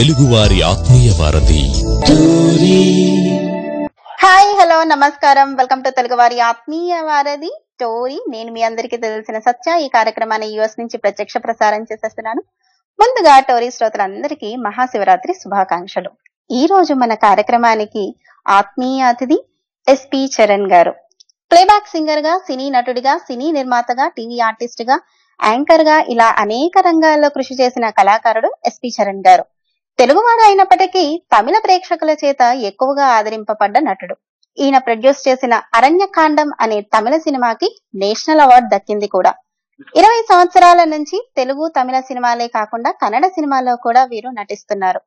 తెలుగువారి ఆత్మీయ వారధి. హాయ్, హలో, నమస్కారం. వెల్కమ్ టు తెలుగువారి ఆత్మీయ వారధి స్టోరీ. నేను మీ అందరికీ తెలిసిన సత్య. ఈ కార్యక్రమాన్ని యుఎస్ నుంచి ప్రత్యక్ష ప్రసారం చేసేస్తున్నాను. ముందుగా టోరీ శ్రోతలందరికీ మహాశివరాత్రి శుభాకాంక్షలు. ఈ రోజు మన కార్యక్రమానికి ఆత్మీయ అతిథి ఎస్పి చరణ్ గారు. ప్లేబ్యాక్ సింగర్ గా, సినీ నటుడిగా, సినీ నిర్మాతగా, టీవీ ఆర్టిస్ట్ గా, యాంకర్ గా ఇలా అనేక రంగాల్లో కృషి చేసిన కళాకారుడు ఎస్పి చరణ్ గారు. తెలుగువాడు అయినప్పటికీ తమిళ ప్రేక్షకుల చేత ఎక్కువగా ఆదరింపబడ్డ నటుడు. ఈయన ప్రొడ్యూస్ చేసిన అరణ్యకాండం అనే తమిళ సినిమాకి నేషనల్ అవార్డు దక్కింది కూడా. 20 సంవత్సరాల నుంచి తెలుగు, తమిళ సినిమాలే కాకుండా కన్నడ సినిమాల్లో కూడా వీరు నటిస్తున్నారు.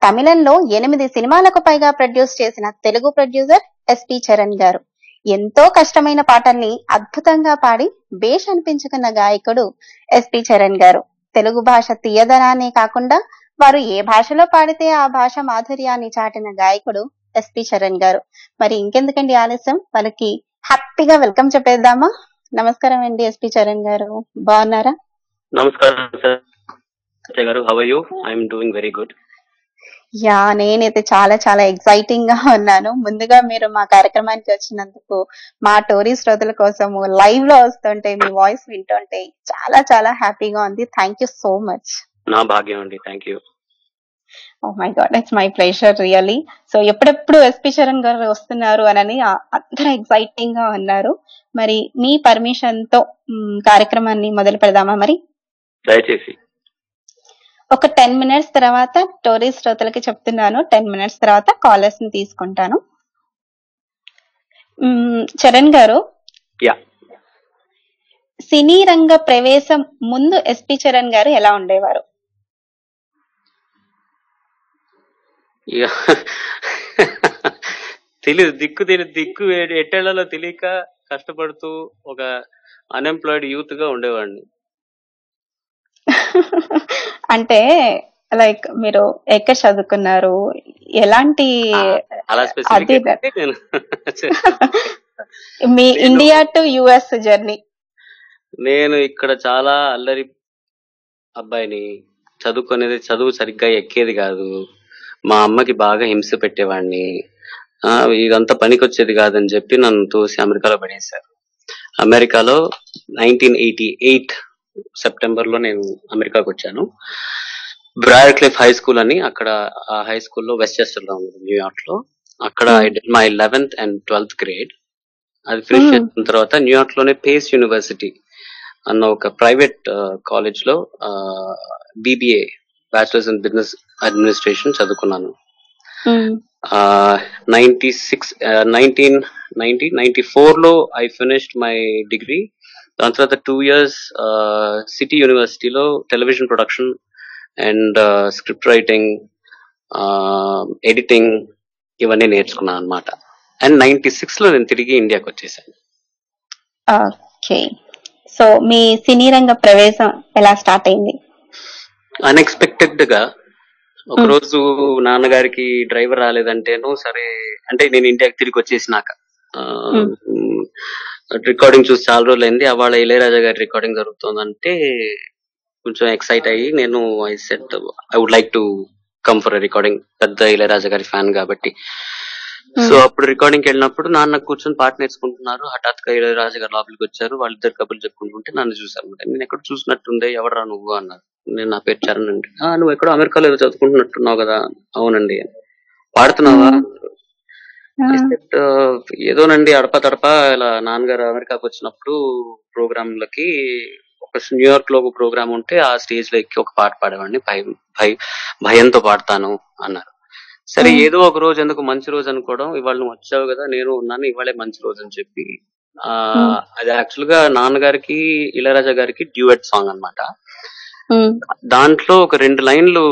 తమిళంలో 8 సినిమాలకు పైగా ప్రొడ్యూస్ చేసిన తెలుగు ప్రొడ్యూసర్ ఎస్పి చరణ్ గారు. ఎంతో కష్టమైన పాటల్ని అద్భుతంగా పాడి బేష్ అనిపించుకున్న గాయకుడు ఎస్పి చరణ్ గారు. తెలుగు భాష తీయదనానే కాకుండా వారు ఏ భాషలో పాడితే ఆ భాష మాధుర్యాన్ని చాటిన గాయకుడు ఎస్పి చరణ్ గారు. మరి ఇంకెందుకండి ఆలస్యం, వాళ్ళకి హ్యాపీగా వెల్కమ్ చెప్పేద్దామా? నమస్కారం అండి ఎస్పి చరణ్ గారు, బాగున్నారా? నమస్కారం గారు, how are you? I am doing very good. Yeah, నేనైతే చాలా చాలా ఎక్సైటింగ్ గా ఉన్నాను. ముందుగా మీరు మా కార్యక్రమానికి వచ్చినందుకు, మా టోరీ శ్రోతల కోసము లైవ్ లో వస్తుంటే మీ వాయిస్ వింటుంటే చాలా చాలా హ్యాపీగా ఉంది. Thank you so much. నా భాగ్యం అండి, thank you. Oh my god, it's my pleasure really. So ఎప్పుడెప్పుడు ఎస్పి చరణ్ గారు వస్తున్నారు అని అందరూ ఎక్సైటింగ్ గా ఉన్నారు. మరి మీ పర్మిషన్ తో కార్యక్రమాన్ని మొదలు పెడదామా? మరి దయచేసి. ఒక 10 minutes తర్వాత టోరీ శ్రోతలకి చెప్తున్నాను, 10 minutes తర్వాత కాలర్స్ ని తీసుకుంటాను. చరణ్ గారు, సినీ రంగ ప్రవేశం ముందు ఎస్పి చరణ్ గారు ఎలా ఉండేవారు? తెలియదు, దిక్కు ఎట్టేళ్లలో తెలియక కష్టపడుతూ ఒక అన్ఎంప్లాయిడ్ యూత్ గా ఉండేవాడిని. అంటే లైక్ మీరు ఎక్కడ చదువుకున్నారు, ఎలాంటి అలా మీ ఇండియా టు యుఎస్ జర్నీ? నేను ఇక్కడ చాలా అల్లరి అబ్బాయిని, చదువు సరిగ్గా ఎక్కేది కాదు, మా అమ్మకి బాగా హింస పెట్టేవాడిని, ఇదంతా పనికి వచ్చేది కాదని చెప్పి నన్ను తోసి అమెరికాలో పడేశారు. అమెరికాలో 1988 సెప్టెంబర్ లో నేను అమెరికాకు వచ్చాను. బ్రాయర్ క్లిఫ్ హై స్కూల్ అని, అక్కడ ఆ హై స్కూల్లో వెస్ట్చెస్టర్ లో ఉంది, న్యూయార్క్ లో. అక్కడ my 11th and 12th grade. అది ఫినిష్ చేసిన తర్వాత న్యూయార్క్ లోనే పేస్ యూనివర్సిటీ అన్న ఒక ప్రైవేట్ కాలేజ్ లో BBA, bachelors in business administration చదువుకున్నాను. 1994 లో ఐ ఫినిష్డ్ మై డిగ్రీ. దాని తర్వాత 2 years సిటీ యూనివర్సిటీలో television production and script writing, editing ఇవన్నీ నేర్చుకున్నాను అనమాట. అండ్ 96 లో నేను తిరిగి ఇండియాకి వచ్చేసాను. ఓకే, సో మీ సినీ రంగ ప్రవేశం ఎలా స్టార్ట్ అయింది? అన్ఎక్స్పెక్టెడ్ గా ఒకరోజు నాన్నగారికి డ్రైవర్ రాలేదంటేను సరే అంటే నేను ఇండియాకి తిరిగి వచ్చేసినాక రికార్డింగ్ చూసి చాలా రోజులు అయింది. అవాళ ఇళయరాజా గారి రికార్డింగ్ జరుగుతుందంటే కొంచెం ఎక్సైట్ అయ్యి నేను I said I would like to come for recording. పెద్ద ఇళయరాజా గారి ఫ్యాన్ కాబట్టి. సో అప్పుడు రికార్డింగ్కి వెళ్ళినప్పుడు నాన్న కూర్చొని పాట నేర్చుకుంటున్నారు. హఠాత్తుగా ఇళయరాజా గారు లోపలికి వచ్చారు. వాళ్ళిద్దరు కబుర్లు చెప్పుకుంటుంటే నన్ను చూసారు. నేను ఎక్కడ చూసినట్టుండే, ఎవడరా నువ్వు అన్నారు. నేను నా పేరు చరణ్ అండి. నువ్వు ఎక్కడో అమెరికాలో ఏదో చదువుకుంటున్నట్టున్నావు కదా? అవునండి. పాడుతున్నావా? ఏదోనండి, అడప తడప ఇలా నాన్నగారు అమెరికాకు వచ్చినప్పుడు ప్రోగ్రాంలకి ఒక న్యూయార్క్ లో ఒక ప్రోగ్రామ్ ఉంటే ఆ స్టేజ్ లో ఎక్కి ఒక పాట పాడేవాడిని, భయంతో పాడతాను అన్నారు. సరే ఏదో ఒక రోజు, ఎందుకు మంచి రోజు అనుకోవడం, ఇవాళ నువ్వు వచ్చావు కదా, నేను ఉన్నాను, ఇవాళే మంచి రోజు అని చెప్పి అది యాక్చువల్ గా నాన్నగారికి ఇళయరాజా గారికి డ్యూయట్ సాంగ్ అన్నమాట. దాంట్లో ఒక 2 లైన్లు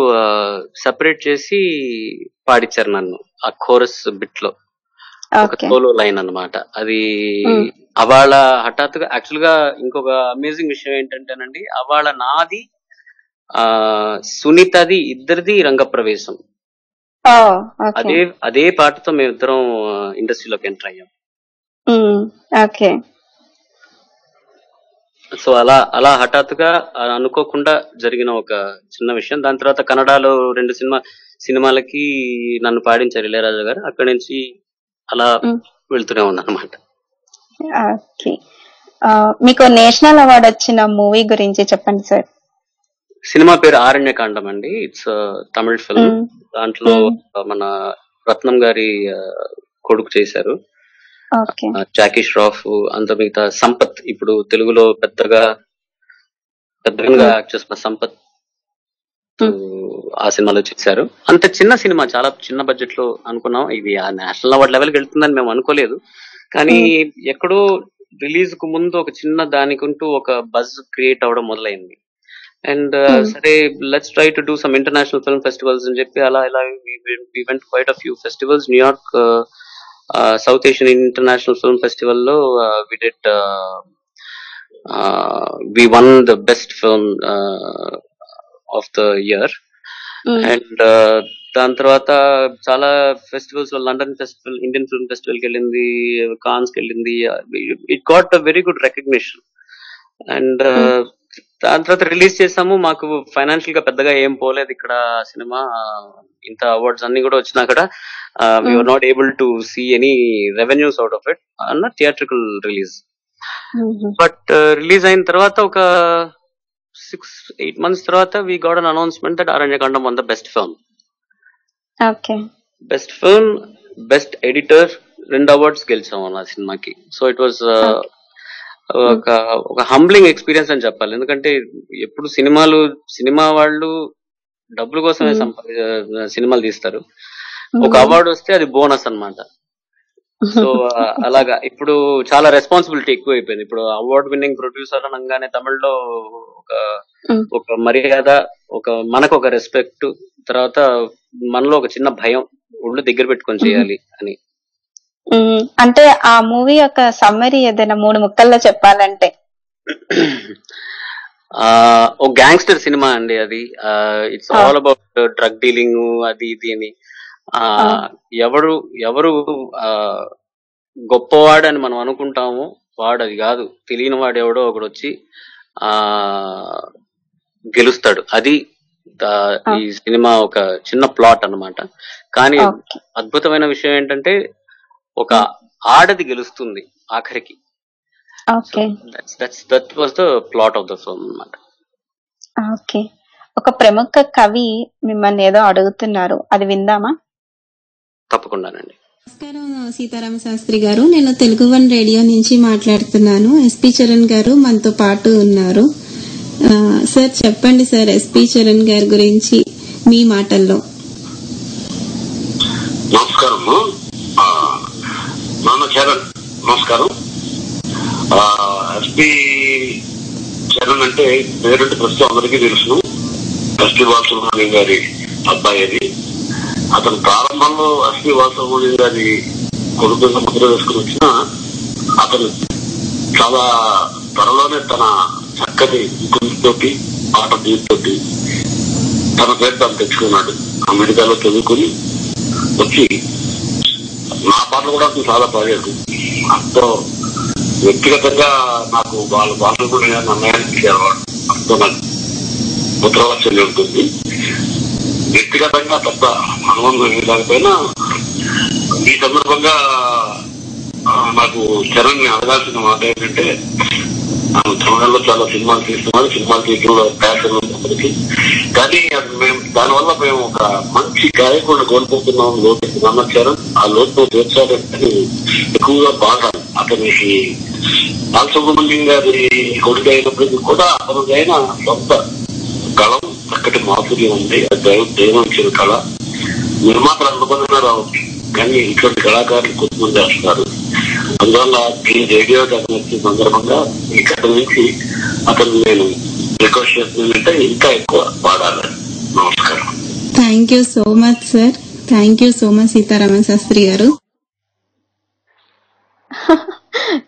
సెపరేట్ చేసి పాడిచ్చారు నన్ను ఆ కోరస్ బిట్ లో, ఒక సోలో లైన్ అన్నమాట. అది అవాళ హఠాత్తుగా యాక్చువల్ గా ఇంకొక అమేజింగ్ విషయం ఏంటంటేనండి, అవాళ నాది సునీతది ఇద్దరిది రంగప్రవేశం. అదే పాటతో మేమిద్దరం ఇండస్ట్రీలోకి ఎంటర్ అయ్యాం. సో అలా హఠాత్తుగా అనుకోకుండా జరిగిన ఒక చిన్న విషయం. దాని తర్వాత కన్నడలో 2 సినిమాలకి నన్ను పాడించారు ఇళయరాజా గారు. అక్కడి నుంచి అలా వెళ్తూనే ఉన్నాను అనమాట. ఓకే. మీకు నేషనల్ అవార్డు వచ్చిన మూవీ గురించి చెప్పండి సార్. సినిమా పేరు ఆరణ్యకాండం అండి. It's Tamil film. దాంట్లో మన రత్నం గారి కొడుకు చేశారు, జాకీ ష్రాఫ్. అంత మిగతా సంపత్ ఇప్పుడు తెలుగులో పెద్దగా యాక్ట్ చేస్తున్న సంపత్ ఆ సినిమాలో చేశారు. అంత చిన్న సినిమా, చాలా చిన్న బడ్జెట్ లో అనుకున్నాం. ఇది ఆ నేషనల్ అవార్డ్ లెవెల్కి వెళ్తుందని మేము అనుకోలేదు. కానీ ఎక్కడో రిలీజ్ కు ముందు ఒక చిన్న దానికంటూ ఒక బజ్ క్రియేట్ అవడం మొదలైంది. అండ్ సరే let's try to do some international film festivals అని చెప్పి అలా we went quite a few festivals. New York South Asian international film festival లో we did we won the best film of the year. And దాని తర్వాత చాలా festivals లో, London festival, Indian film festival కి వెళ్ళింది, కాన్స్ కి వెళ్ళింది. It got a very good recognition. And దాని తర్వాత రిలీజ్ చేసాము. మాకు ఫైనాన్షియల్ గా పెద్దగా ఏం పోలేదు ఇక్కడ సినిమా. ఇంత అవార్డ్స్ అన్ని కూడా వచ్చినా కూడా we were not able to see any revenues out of it అన్న థియేట్రికల్ రిలీజ్. బట్ రిలీజ్ అయిన తర్వాత ఒక 6-8 months తర్వాత we got an announcement that Aranyakandam won the best film. Okay. Best film, best editor, 2 awards గెలిచాము ఆ సినిమాకి. So it was ఒక humbling experience అని చెప్పాలి. ఎందుకంటే ఎప్పుడు సినిమా వాళ్ళు డబ్బుల కోసమే సినిమాలు తీస్తారు. ఒక అవార్డు వస్తే అది బోనస్ అన్నమాట. సో అలాగా ఇప్పుడు చాలా రెస్పాన్సిబిలిటీ ఎక్కువ అయిపోయింది. ఇప్పుడు అవార్డ్ విన్నింగ్ ప్రొడ్యూసర్ అనగానే తమిళ్లో ఒక మర్యాద, మనకు ఒక రెస్పెక్ట్, తర్వాత మనలో ఒక చిన్న భయం, ఒళ్ళు దగ్గర పెట్టుకొని చేయాలి అని. అంటే ఆ మూవీ యొక్క సమ్మరీ ఏదైనా 3 ముక్కల్లో చెప్పాలంటే? ఒక గ్యాంగ్స్టర్ సినిమా అండి అది. It's all about drug dealing, అది ఇది అని. ఎవరు గొప్పవాడు అని మనం అనుకుంటాము, వాడు అది కాదు. తెలియని వాడు ఎవడో ఒకడు వచ్చి గెలుస్తాడు. అది ఈ సినిమా ఒక చిన్న ప్లాట్ అన్నమాట. కానీ అద్భుతమైన విషయం ఏంటంటే ఒక ఆడది గెలుస్తుంది ఆఖరికి. That was the plot of the film అన్నమాట. ఓకే. ఒక ప్రముఖ కవి మిమ్మల్ని ఏదో అడుగుతున్నారు, అది విందామా? తప్పకుండానండి. నమస్కారం సీతారామ శాస్త్రి గారు, నేను తెలుగు వన్ రేడియో నుంచి మాట్లాడుతున్నాను. ఎస్పి చరణ్ గారు మనతో పాటు ఉన్నారు. సార్ చెప్పండి సార్, ఎస్పి చరణ్ గారి గురించి మీ మాటల్లో. నమస్కారము నాన్న చరణ్. నమస్కారం. ఎస్పి చరణ్ అంటే పేరుంటే ప్రస్తుతం అందరికీ తెలుసు. ఎస్పి బాలసుబ్రహ్మణ్యం గారి అబ్బాయి అది. అతను ప్రారంభంలో ఎస్పి బాలసుబ్రహ్మణ్యం గారి కొడుకున్న ముద్ర వేసుకుని వచ్చిన అతను చాలా త్వరలోనే తన చక్కటి గుంతోటి పాట తీరుతోటి తన పేరు తను తెచ్చుకున్నాడు. అమెరికాలో చదువుకుని వచ్చి నా పాటలు కూడా అతను చాలా పాడాడు. అంతో వ్యక్తిగతంగా నాకు వాళ్ళ బాలసుబ్రహ్మణ్యం గారిని అన్నయానికి ఇచ్చేవాడు. అంతో నాకు పుత్రవాత్సల్యం ఉంటుంది. వ్యక్తిగతంగా తప్ప అనుబంధం లేకపోయినా ఈ సందర్భంగా నాకు చరణ్ ని అడగాల్సిన మాట ఏంటంటే, తమిళంలో చాలా సినిమాలు తీస్తున్నారు, సినిమాలు తీయడంలో ప్యాషన్ ఉంది. కానీ దానివల్ల మేము ఒక మంచి గాయకుడిని కోల్పోతున్నాం. లోటు అన్న చరణ్ ఆ లోటు తీర్చాలని ఎక్కువగా బాగా అతనికి బాలసుబ్రహ్మణ్యం గారి కొడుకు అయినప్పటికీ కూడా అతనికైనా సొంత కళం, చక్కటి మాధుర్యం ఉంది. దైవం ఇచ్చిన కళ. నిర్మాతలు అనుకున్నారు కానీ ఇటువంటి కళాకారులు కొంతమంది వస్తున్నారు. అందువల్ల ఈ రేడియో వచ్చిన సందర్భంగా ఇక్కడ నుంచి అతను నేను రిక్వెస్ట్ చేస్తుందంటే ఇంకా ఎక్కువ పాడాలి. నమస్కారం. Thank you so much sir. Thank you so much Seetharaman Sastri garu.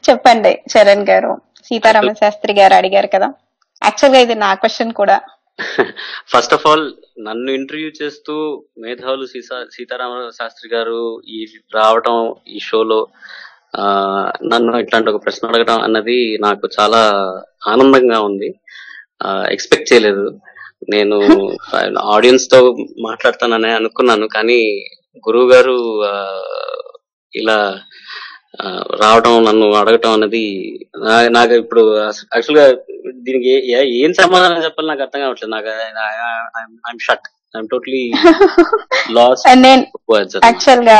చెప్పండి చరణ్ గారు, సీతారామన్ శాస్త్రి గారు అడిగారు కదా, యాక్చువల్ గా ఇది నా క్వశ్చన్ కూడా. ఫస్ట్ ఆఫ్ ఆల్ నన్ను ఇంటర్వ్యూ చేస్తూ మేధావులు సీతారామ శాస్త్రి గారు ఈ రావటం ఈ షోలో నన్ను ఇట్లాంటి ఒక ప్రశ్న అడగటం అన్నది నాకు చాలా ఆనందంగా ఉంది. ఎక్స్పెక్ట్ చేయలేదు. నేను ఆడియన్స్ తో మాట్లాడతానని అనుకున్నాను, కానీ గురువు గారు ఇలా రావడం, నన్ను అడగటం అనేది నాకు ఇప్పుడు యాక్చువల్ గా దీనికి ఏం సమాధానం చెప్పాలి నాకు అర్థం కావట్లేదు. నాకు I'm shut, I'm totally last. నేను యాక్చువల్ గా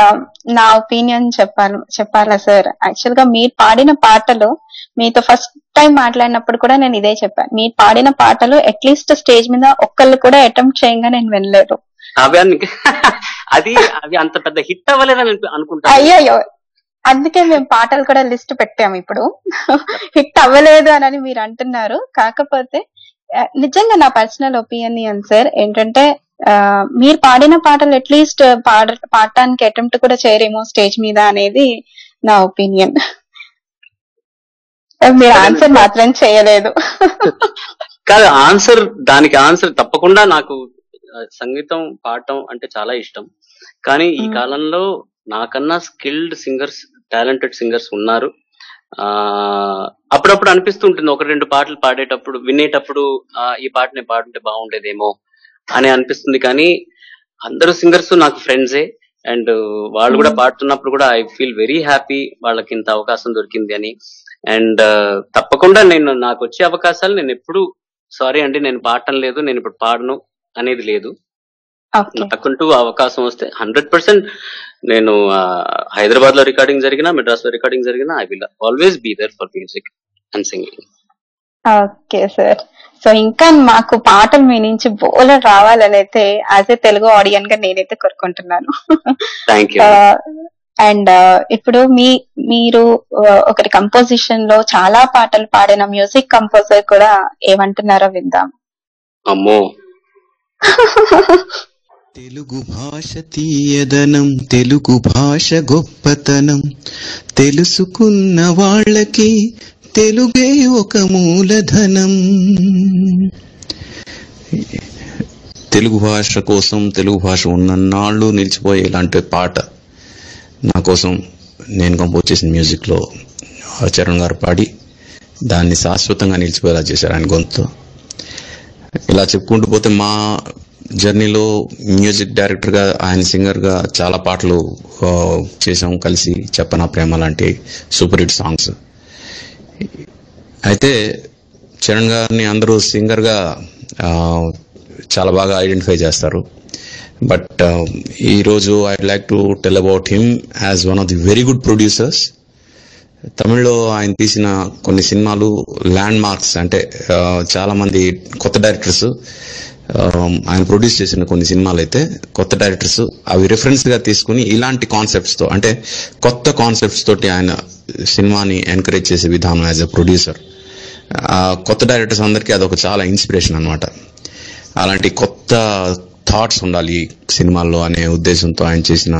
నా ఒపీనియన్ చెప్పాలా సార్? యాక్చువల్ గా మీరు పాడిన పాటలు, మీతో ఫస్ట్ టైం మాట్లాడినప్పుడు కూడా నేను ఇదే చెప్పాను, మీరు పాడిన పాటలు అట్లీస్ట్ స్టేజ్ మీద ఒక్కళ్ళు కూడా అటెంప్ట్ చేయంగా నేను వినలేదు. అది అంత పెద్ద హిట్ అవ్వలేదని అనుకుంటా. అయ్యో, అందుకే మేము పాటలు కూడా లిస్ట్ పెట్టాము. ఇప్పుడు హిట్ అవ్వలేదు అని మీరు అంటున్నారు. కాకపోతే నిజంగా నా పర్సనల్ ఒపీనియన్ సార్ ఏంటంటే, మీరు పాడిన పాటలు అట్లీస్ట్ పాడటానికి అటెంప్ట్ కూడా చేయరేమో స్టేజ్ మీద అనేది నా ఒపీనియన్. మీరు ఆన్సర్ మాత్రం చేయలేదు. కాదు, దానికి ఆన్సర్ తప్పకుండా. నాకు సంగీతం పాడటం అంటే చాలా ఇష్టం, కానీ ఈ కాలంలో నాకన్నా స్కిల్డ్ సింగర్స్, టాలెంటెడ్ సింగర్స్ ఉన్నారు. అప్పుడప్పుడు అనిపిస్తుంటుంది, ఒక రెండు పాటలు పాడేటప్పుడు, వినేటప్పుడు ఈ పాట నేను పాడుంటే బాగుండేదేమో అని అనిపిస్తుంది. కానీ అందరూ సింగర్స్ నాకు ఫ్రెండ్సే, అండ్ వాళ్ళు కూడా పాడుతున్నప్పుడు కూడా ఐ ఫీల్ వెరీ హ్యాపీ వాళ్ళకి ఇంత అవకాశం దొరికింది అని. అండ్ తప్పకుండా నాకు వచ్చే అవకాశాలు నేను ఎప్పుడు సారీ అండి నేను పాడటం లేదు, నేను ఇప్పుడు పాడను అనేది లేదు. నాకంటూ అవకాశం వస్తే 100% నేను హైదరాబాద్ లో రికార్డింగ్ జరిగినా, మెడ్రాస్ లో రికార్డింగ్ జరిగినా, I will always be there for music and singing. Okay sir. So ఇంకా మాకు పాటలు మీ నుంచి బోలెడు రావాలని అయితే యాజ్ ఏ తెలుగు ఆడియన్ గా నేనైతే కోరుకుంటున్నాను. Thank you. అండ్ ఇప్పుడు మీరు ఒకరి కంపోజిషన్ లో చాలా పాటలు పాడిన మ్యూజిక్ కంపోజర్ కూడా ఏమంటున్నారో విందాం. అమ్మో. తెలుగు భాష తీయదనం, తెలుగు భాష గొప్పతనం, తెలుసుకున్న వాళ్ళకి తెలుగే ఒక మూలధనం. తెలుగు భాష కోసం, తెలుగు భాష ఉన్నన్నాళ్ళు నిలిచిపోయే ఇలాంటి పాట నా కోసం నేను కంపోజ్ చేసిన మ్యూజిక్లో చరణ్ గారు పాడి దాన్ని శాశ్వతంగా నిలిచిపోయేలా చేశారు ఆయన గొంతుతో. ఇలా చెప్పుకుంటూ పోతే మా జర్నీలో మ్యూజిక్ డైరెక్టర్గా, ఆయన సింగర్గా చాలా పాటలు చేసాం కలిసి. చెప్పనా ప్రేమ లాంటి సూపర్ హిట్ సాంగ్స్. అయితే చరణ్ గారిని అందరూ సింగర్గా చాలా బాగా ఐడెంటిఫై చేస్తారు. బట్ ఈరోజు I'd like to tell about him as one of the very good producers. తమిళ్లో ఆయన తీసిన కొన్ని సినిమాలు ల్యాండ్ మార్క్స్. అంటే చాలా మంది కొత్త డైరెక్టర్స్ ఆయన ప్రొడ్యూస్ చేసిన కొన్ని సినిమాలు అయితే కొత్త డైరెక్టర్స్ అవి రిఫరెన్స్ గా తీసుకుని ఇలాంటి కాన్సెప్ట్స్ తో, అంటే కొత్త కాన్సెప్ట్స్ తోటి ఆయన సినిమాని ఎంకరేజ్ చేసే విధానం యాజ్ ఎ ప్రొడ్యూసర్. కొత్త డైరెక్టర్స్ అందరికీ అదొక చాలా ఇన్స్పిరేషన్ అనమాట. అలాంటి కొత్త థాట్స్ ఉండాలి సినిమాల్లో అనే ఉద్దేశంతో ఆయన చేసిన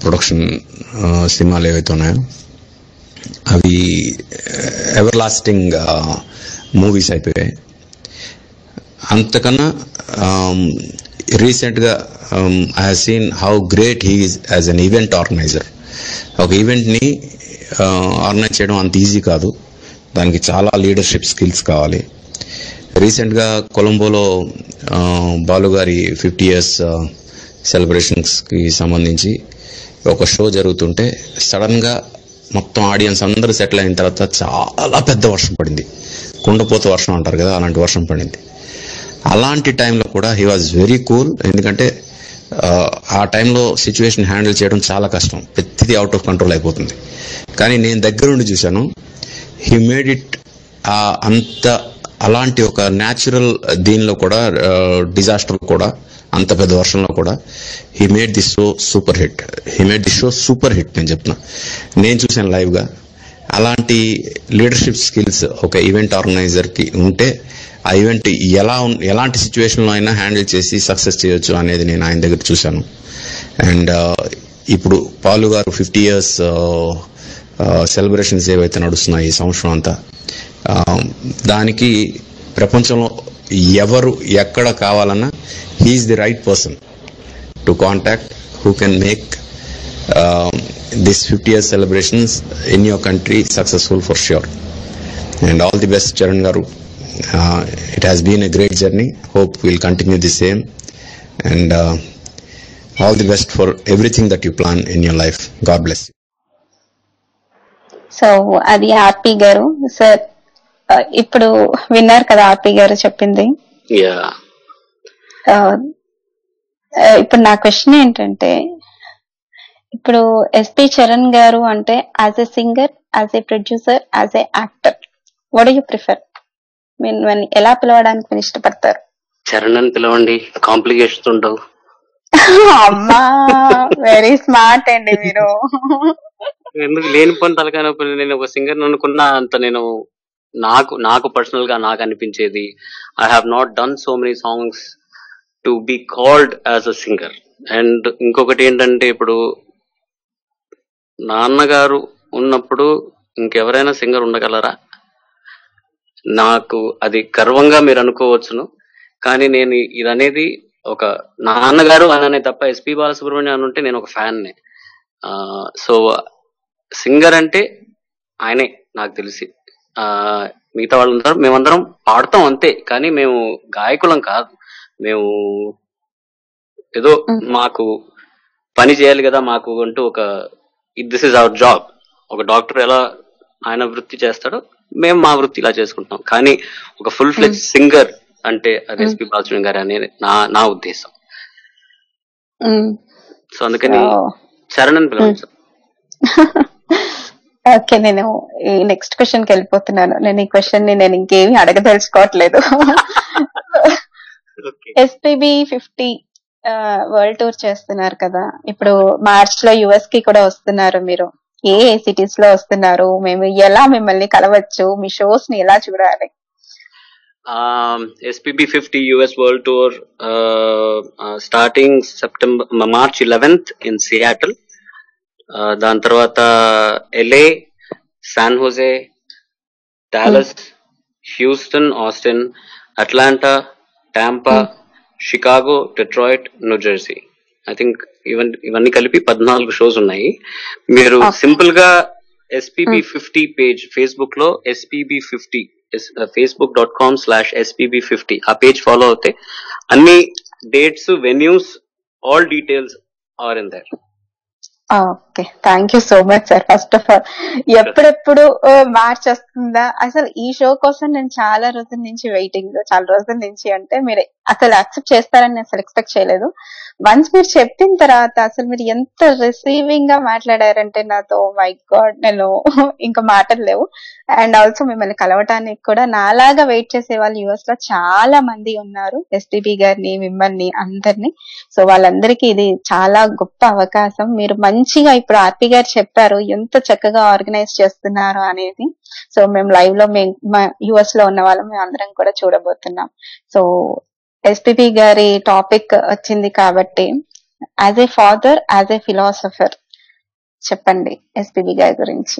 ప్రొడక్షన్ సినిమాలు ఏవైతే ఉన్నాయో అవి ఎవర్ లాస్టింగ్ మూవీస్ అయిపోయాయి. అంతకన్నా రీసెంట్గా I have seen how great he is as an event organiser. ఒక ఈవెంట్ని ఆర్గనైజ్ చేయడం అంత ఈజీ కాదు, దానికి చాలా లీడర్షిప్ స్కిల్స్ కావాలి. రీసెంట్గా కొలంబోలో బాలుగారి 50 years సెలబ్రేషన్స్కి సంబంధించి ఒక షో జరుగుతుంటే సడన్గా మొత్తం ఆడియన్స్ అందరూ సెటిల్ అయిన తర్వాత చాలా పెద్ద వర్షం పడింది. కుండపోత వర్షం అంటారు కదా, అలాంటి వర్షం పడింది. అలాంటి టైంలో కూడా హీ వాజ్ వెరీ కూల్. ఎందుకంటే ఆ టైంలో సిచ్యువేషన్ హ్యాండిల్ చేయడం చాలా కష్టం, ప్రతిదీ అవుట్ ఆఫ్ కంట్రోల్ అయిపోతుంది. కానీ నేను దగ్గరుండి చూశాను, హీ మేడ్ ఇట్. అలాంటి ఒక న్యాచురల్ దీనిలో కూడా, డిజాస్టర్ కూడా, అంత పెద్ద వర్షంలో కూడా he made the show super hit. నేను చెప్తున్నా, నేను చూశాను లైవ్గా. అలాంటి లీడర్షిప్ స్కిల్స్ ఒక ఈవెంట్ ఆర్గనైజర్కి ఉంటే ఆ ఈవెంట్ ఎలాంటి సిచ్యువేషన్లో అయినా హ్యాండిల్ చేసి సక్సెస్ చేయొచ్చు అనేది నేను ఆయన దగ్గర చూశాను. అండ్ ఇప్పుడు పాలు గారు 50 years సెలబ్రేషన్స్ ఏవైతే నడుస్తున్నాయి ఈ సంవత్సరం అంతా, దానికి ప్రపంచంలో ఎవరు ఎక్కడ కావాలన్నా he is the right person to contact who can make this 50 years celebrations in your country successful for sure. And all the best Charan garu. It has been a great journey. Hope we'll continue the same. And all the best for everything that you plan in your life. God bless you. So అది ఆర్పి గారు. Sir ఇప్పుడు విన్నారు కదా ఆర్పి గారు చెప్పింది. Yeah ఇప్పుడు నా question ఏంటంటే, ఇప్పుడు ఎస్పి చరణ్ గారు అంటే as a singer, as a producer, as a actor, what do you prefer? మీరు ఎలా పిలవడానికి మీరు ఇష్టపడతారు? చరణ్ అని పిలవండి, కాంప్లికేషన్స్ ఉండవు. అమ్మా వెరీ స్మార్ట్ అండి మీరు. ఎందుకు లేని పని తలకాయ నేను ఒక సింగర్ అనుకున్నా అంత నేను నాకు పర్సనల్ గా నాకు అనిపించేది, I have not done so many songs to be called as a singer. And ఇంకొకటి ఏంటంటే, ఇప్పుడు నాన్నగారు ఉన్నప్పుడు ఇంకెవరైనా సింగర్ ఉండగలరా? నాకు అది గర్వంగా మీరు అనుకోవచ్చును, కానీ నేను ఇది అనేది ఒక నాన్నగారు అననే తప్ప ఎస్పి బాలసుబ్రహ్మణ్యం అని ఉంటే నేను ఒక ఫ్యాన్నే. సో సింగర్ అంటే ఆయనే నాకు తెలిసి. మిగతా వాళ్ళందరూ మేమందరం పాడతాం అంతే, కానీ మేము గాయకులం కాదు. మేము ఏదో మాకు పని చేయాలి కదా మాకు అంటూ ఒక దిస్ ఇస్ అవర్ జాబ్. ఒక డాక్టర్ ఎలా ఆయన వృత్తి చేస్తాడో మేము మా వృత్తి ఇలా చేసుకుంటాం. కానీ ఒక ఫుల్ ఫ్లెజ్ సింగర్ అంటే అది ఎస్పి బాలసుబ్రహ్మణ్యం గారు అనేది నా ఉద్దేశం. సో అందుకని చరణ్ అని పిలవండి సార్. ఓకే, నేను ఈ నెక్స్ట్ క్వశ్చన్ కి వెళ్ళిపోతున్నాను. నేను ఈ క్వశ్చన్ ని నేను ఇంకేమి అడగదలుచుకోవట్లేదు. ఎస్పీబీ 50 వరల్డ్ టూర్ చేస్తున్నారు కదా, ఇప్పుడు మార్చ్ లో యుఎస్ కి కూడా వస్తున్నారు. మీరు ఏ సిటీస్ లో వస్తున్నారు? మేము ఎలా మిమ్మల్ని కలవచ్చు? మీ షోస్ ని ఎలా చూడాలి? SPB 50 US World Tour starting March 11th in Seattle. దాని తర్వాత LA, San Jose, Dallas, Houston, Austin, Atlanta, Tampa, Chicago, Detroit, New Jersey. I think ఇవన్నీ కలిపి 14 షోస్ ఉన్నాయి. మీరు సింపుల్ గా SPB 50 పేజ్ ఫేస్బుక్ లో SPB 50 facebook.com/SPB50 ఆ పేజ్ ఫాలో అవుతే అన్ని dates, venues, all details are in there. Okay, thank you so much sir. First of all ఎప్పుడెప్పుడు మార్చ్ వస్తుందా? అసలు ఈ షో కోసం నేను చాలా రోజుల నుంచి వెయిటింగ్, చాలా రోజుల నుంచి. అంటే మీరు అసలు యాక్సెప్ట్ చేస్తారని అసలు ఎక్స్పెక్ట్ చేయలేదు. వన్స్ మీరు చెప్పిన తర్వాత అసలు మీరు ఎంత రిసీవింగ్ గా మాట్లాడారంటే నాతో, మై గాడ్, నేను ఇంకా మాటలు లేవు. అండ్ ఆల్సో మిమ్మల్ని కలవటానికి కూడా నాలాగా వెయిట్ చేసే వాళ్ళు యుఎస్ లో చాలా మంది ఉన్నారు, ఎస్పీబీ గారిని, మిమ్మల్ని, అందరినీ. సో వాళ్ళందరికీ ఇది చాలా గొప్ప అవకాశం. మీరు మంచిగా ఇప్పుడు ఆర్పి గారు చెప్పారు ఎంత చక్కగా ఆర్గనైజ్ చేస్తున్నారు అనేది. సో మేము లైవ్ లో యుఎస్ లో ఉన్న వాళ్ళం మేము అందరం కూడా చూడబోతున్నాం. సో ఎస్పీబీ గారి టాపిక్ వచ్చింది కాబట్టి, as a father, as a philosopher చెప్పండి ఎస్పీబీ గారి గురించి.